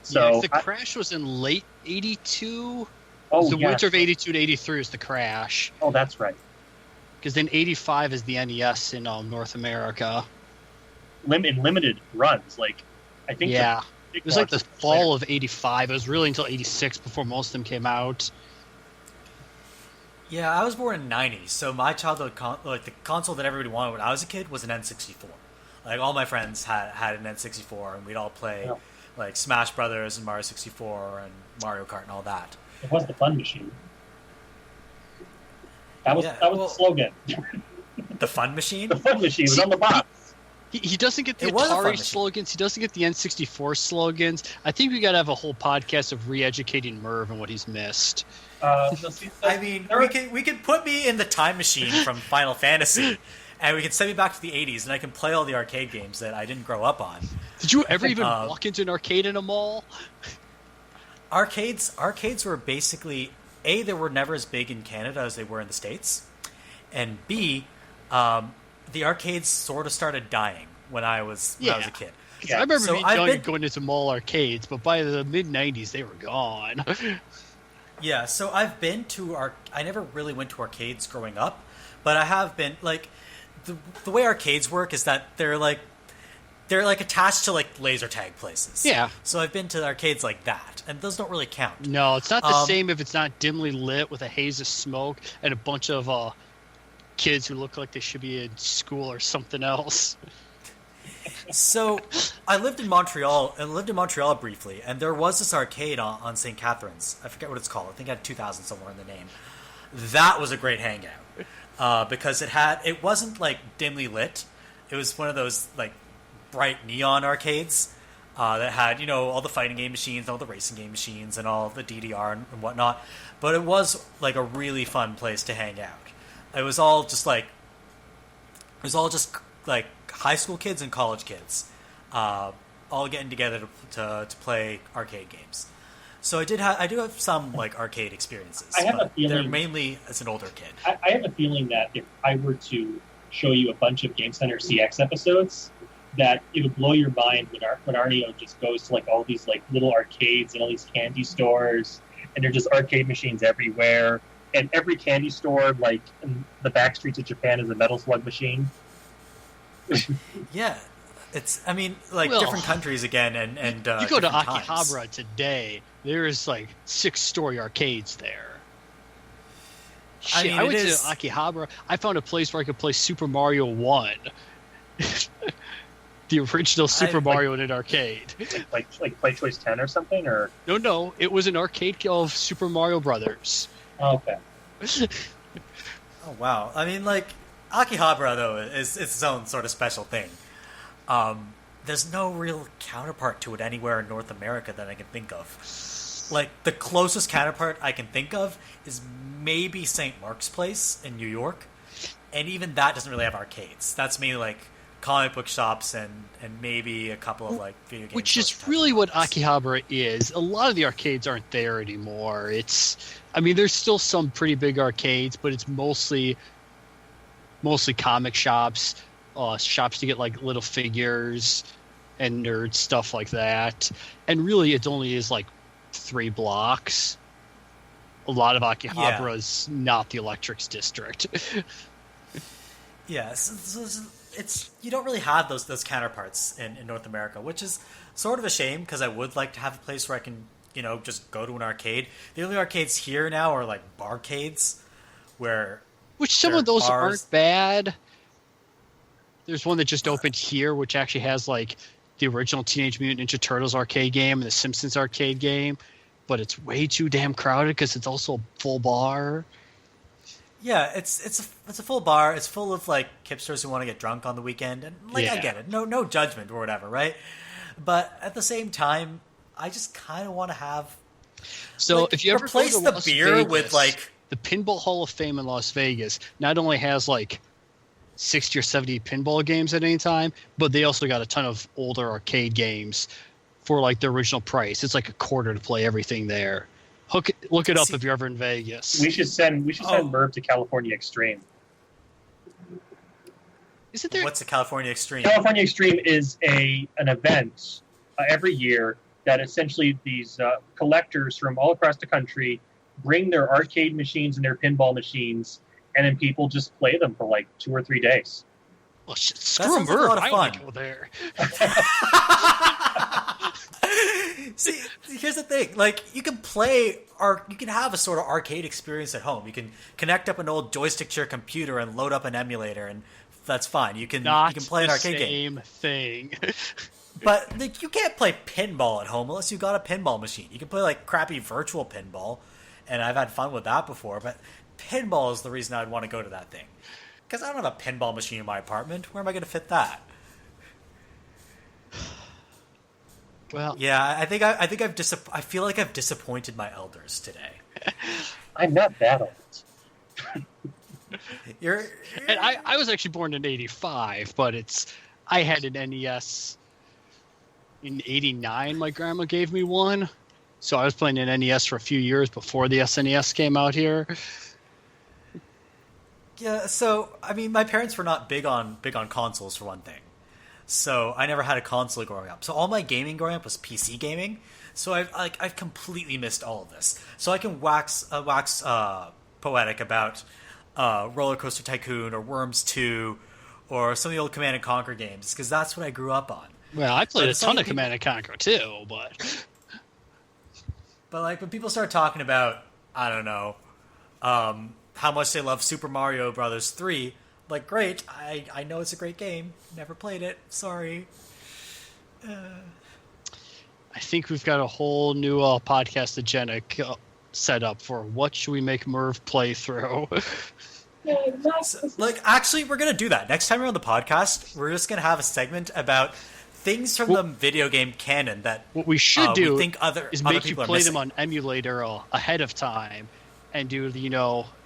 So yeah, the crash was in late '82. Oh, the winter of '82 to '83 was the crash. Oh, that's right. Because then '85 is the NES in North America. In limited runs, I think. Yeah, it was like the fall of '85. It was really until '86 before most of them came out. Yeah, I was born in '90s, so my childhood the console that everybody wanted when I was a kid was an N64. Like all my friends had an N64, and we'd all play like Smash Brothers and Mario 64 and Mario Kart and all that. It was the fun machine. That was the slogan. The fun machine? The fun machine was on the box. He doesn't get the Atari slogans. He doesn't get the N64 slogans. I think we got to have a whole podcast of re-educating Merve and what he's missed. I mean, we can put me in the time machine from Final Fantasy, and we can send me back to the '80s, and I can play all the arcade games that I didn't grow up on. Did you ever even walk into an arcade in a mall? Arcades were basically A, they were never as big in Canada as they were in the States, and B, the arcades sort of started dying when I was a kid. Yeah. I remember being young and going into mall arcades, but by the mid-'90s, they were gone. Yeah, so I've been to I never really went to arcades growing up, but I have been, the way arcades work is that they're attached to laser tag places. Yeah. So I've been to arcades like that, and those don't really count. No, it's not the same if it's not dimly lit with a haze of smoke and a bunch of kids who look like they should be in school or something else. So I lived in Montreal briefly, and there was this arcade on St. Catharines. I forget what it's called. I think it had 2000 somewhere in the name. That was a great hangout because it wasn't dimly lit. It was one of those bright neon arcades that had all the fighting game machines, all the racing game machines, and all the DDR and whatnot. But it was a really fun place to hang out. It was all just high school kids and college kids, all getting together to play arcade games. So I do have some arcade experiences. I have a feeling they're mainly as an older kid. I have a feeling that if I were to show you a bunch of Game Center CX episodes, that it would blow your mind when Arneo just goes to all these little arcades and all these candy stores, and there's just arcade machines everywhere. And every candy store, in the back streets of Japan, is a Metal Slug machine. Yeah, it's. I mean, different countries again, and you go to Akihabara Akihabara today. There's 6-story arcades there. Shit, I went to Akihabara. I found a place where I could play Super Mario 1, the original Super Mario in an arcade. Like Play Choice 10 or something, or no, it was an arcade of Super Mario Brothers. Okay. Oh wow! I mean, Akihabara though is its own sort of special thing. There's no real counterpart to it anywhere in North America that I can think of. The closest counterpart I can think of is maybe St. Mark's Place in New York, and even that doesn't really have arcades. That's mainly comic book shops and maybe a couple of video games. Which is really what Akihabara is. A lot of the arcades aren't there anymore. There's still some pretty big arcades, but it's mostly comic shops, shops to get little figures and nerd stuff like that. And really, it only is 3 blocks. A lot of Akihabara is not the Electrics district. Yeah, so it's you don't really have those counterparts in North America, which is sort of a shame because I would like to have a place where I can just go to an arcade. The only arcades here now are barcades, which some of those aren't bad. There's one that just opened here, which actually has the original Teenage Mutant Ninja Turtles arcade game and the Simpsons arcade game, but it's way too damn crowded because it's also a full bar. Yeah, it's a full bar. It's full of like hipsters who want to get drunk on the weekend, and like I Yeah. get it, no judgment or whatever, right? But at the same time, I just kind of want to have So like, if you ever replace go to the Las beer Vegas, with like the Pinball Hall of Fame in Las Vegas not only has like 60 or 70 pinball games at any time, but they also got a ton of older arcade games for like the original price. It's like a quarter to play everything there. Look it up See- if you're ever in Vegas. We should send Oh. Merv to California Extreme. Isn't there? what's the California Extreme? California Extreme is an event every year that essentially these collectors from all across the country bring their arcade machines and their pinball machines, and then people just play them for like 2 or 3 days. Oh, shit, screw sounds like a Merv. lot of I want to fun. go there. See, here's the thing. Like, you can play, or you can have a sort of arcade experience at home. You can connect up an old joystick to your computer and load up an emulator, and that's fine. You can Not play an the arcade game. same thing. But like, you can't play pinball at home unless you got a pinball machine. You can play like crappy virtual pinball, and I've had fun with that before. But pinball is the reason I'd want to go to that thing, because I don't have a pinball machine in my apartment. Where am I going to fit that? Well, Yeah, I think I feel like I've disappointed my elders today. I'm not that old. You're and I was actually born in '85, but I had an NES in '89. My grandma gave me one, so I was playing an NES for a few years before the SNES came out here. Yeah, so I mean, my parents were not big on consoles for one thing. So I never had a console growing up. So all my gaming growing up was PC gaming. So I've completely missed all of this. So I can wax poetic about Roller Coaster Tycoon or Worms 2 or some of the old Command and Conquer games because that's what I grew up on. Well, I played a it's ton like of Command and Conquer too, but like when people start talking about I don't know how much they love Super Mario Brothers 3. Like, great, I know it's a great game. Never played it. Sorry. I think we've got a whole new podcast agenda set up for what should we make Merv play through. So, like, actually, we're going to do that. Next time we're on the podcast, we're just going to have a segment about things from the video game canon that What we should we do think other is make you people are play missing. them on emulator ahead of time and do,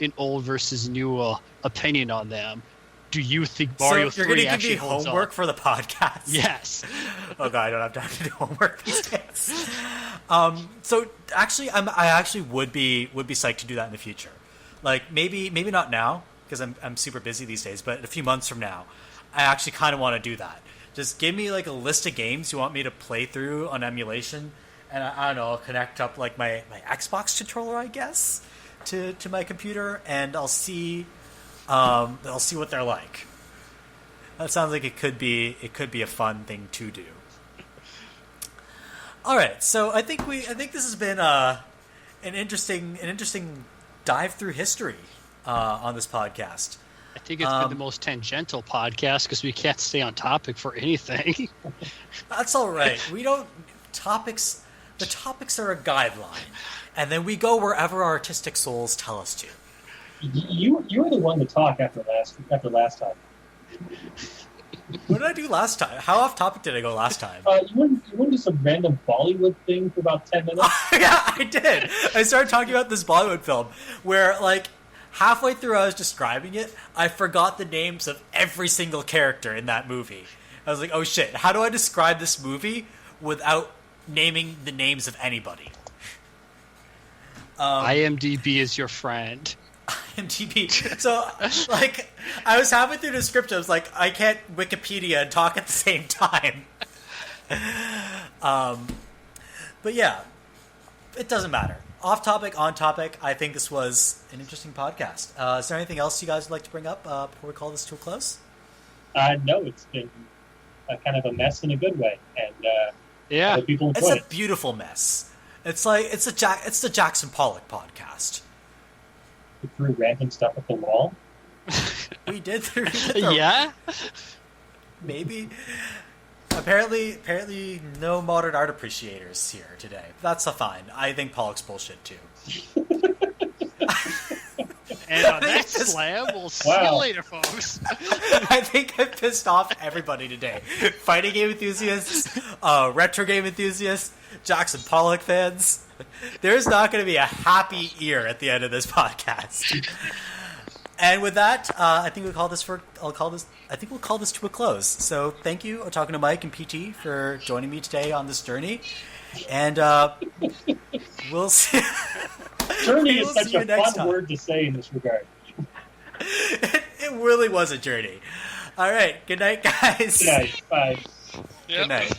an old versus new opinion on them. Do you think Mario So you're 3 going to give actually me holds homework up? for the podcast? Yes. Oh god, I don't have time to do homework these days. So actually, I actually would be psyched to do that in the future. Like maybe not now because I'm super busy these days, but a few months from now, I actually kind of want to do that. Just give me like a list of games you want me to play through on emulation, and I don't know, I'll connect up like my Xbox controller, I guess, to my computer, and I'll see what they're like. That sounds like it could be a fun thing to do. All right, so I think this has been an interesting dive through history on this podcast. I think it's been the most tangential podcast because we can't stay on topic for anything. That's all right. We don't topics. The topics are a guideline, and then we go wherever our artistic souls tell us to. You were the one to talk after last time. What did I do last time? How off topic did I go last time? You went to some random Bollywood thing for about 10 minutes. Yeah, I did. I started talking about this Bollywood film where, like, halfway through I was describing it, I forgot the names of every single character in that movie. I was like, oh shit, how do I describe this movie without naming the names of anybody? IMDb is your friend. IMDb. So, like, I was halfway through the script, I was like, I can't Wikipedia and talk at the same time. But yeah, it doesn't matter. Off topic, on topic, I think this was an interesting podcast. Is there anything else you guys would like to bring up before we call this to a close? No, it's been kind of a mess in a good way, and Yeah. other people It's enjoy a beautiful mess. It's like it's the Jackson Pollock podcast. We threw random stuff at the wall. We did through Yeah? maybe. Apparently, no modern art appreciators here today. That's fine. I think Pollock's bullshit too. And on that slam, we'll see you later, folks. I think I pissed off everybody today. Fighting game enthusiasts, retro game enthusiasts, Jackson Pollock fans. There's not going to be a happy ear at the end of this podcast. And with that, I think we'll call this to a close. So thank you, Otakunomike and PT, for joining me today on this journey. And we'll see. Journey is such a fun word to say in this regard. It really was a journey. All right. Good night, guys. Good night. Bye. Yep. Good night.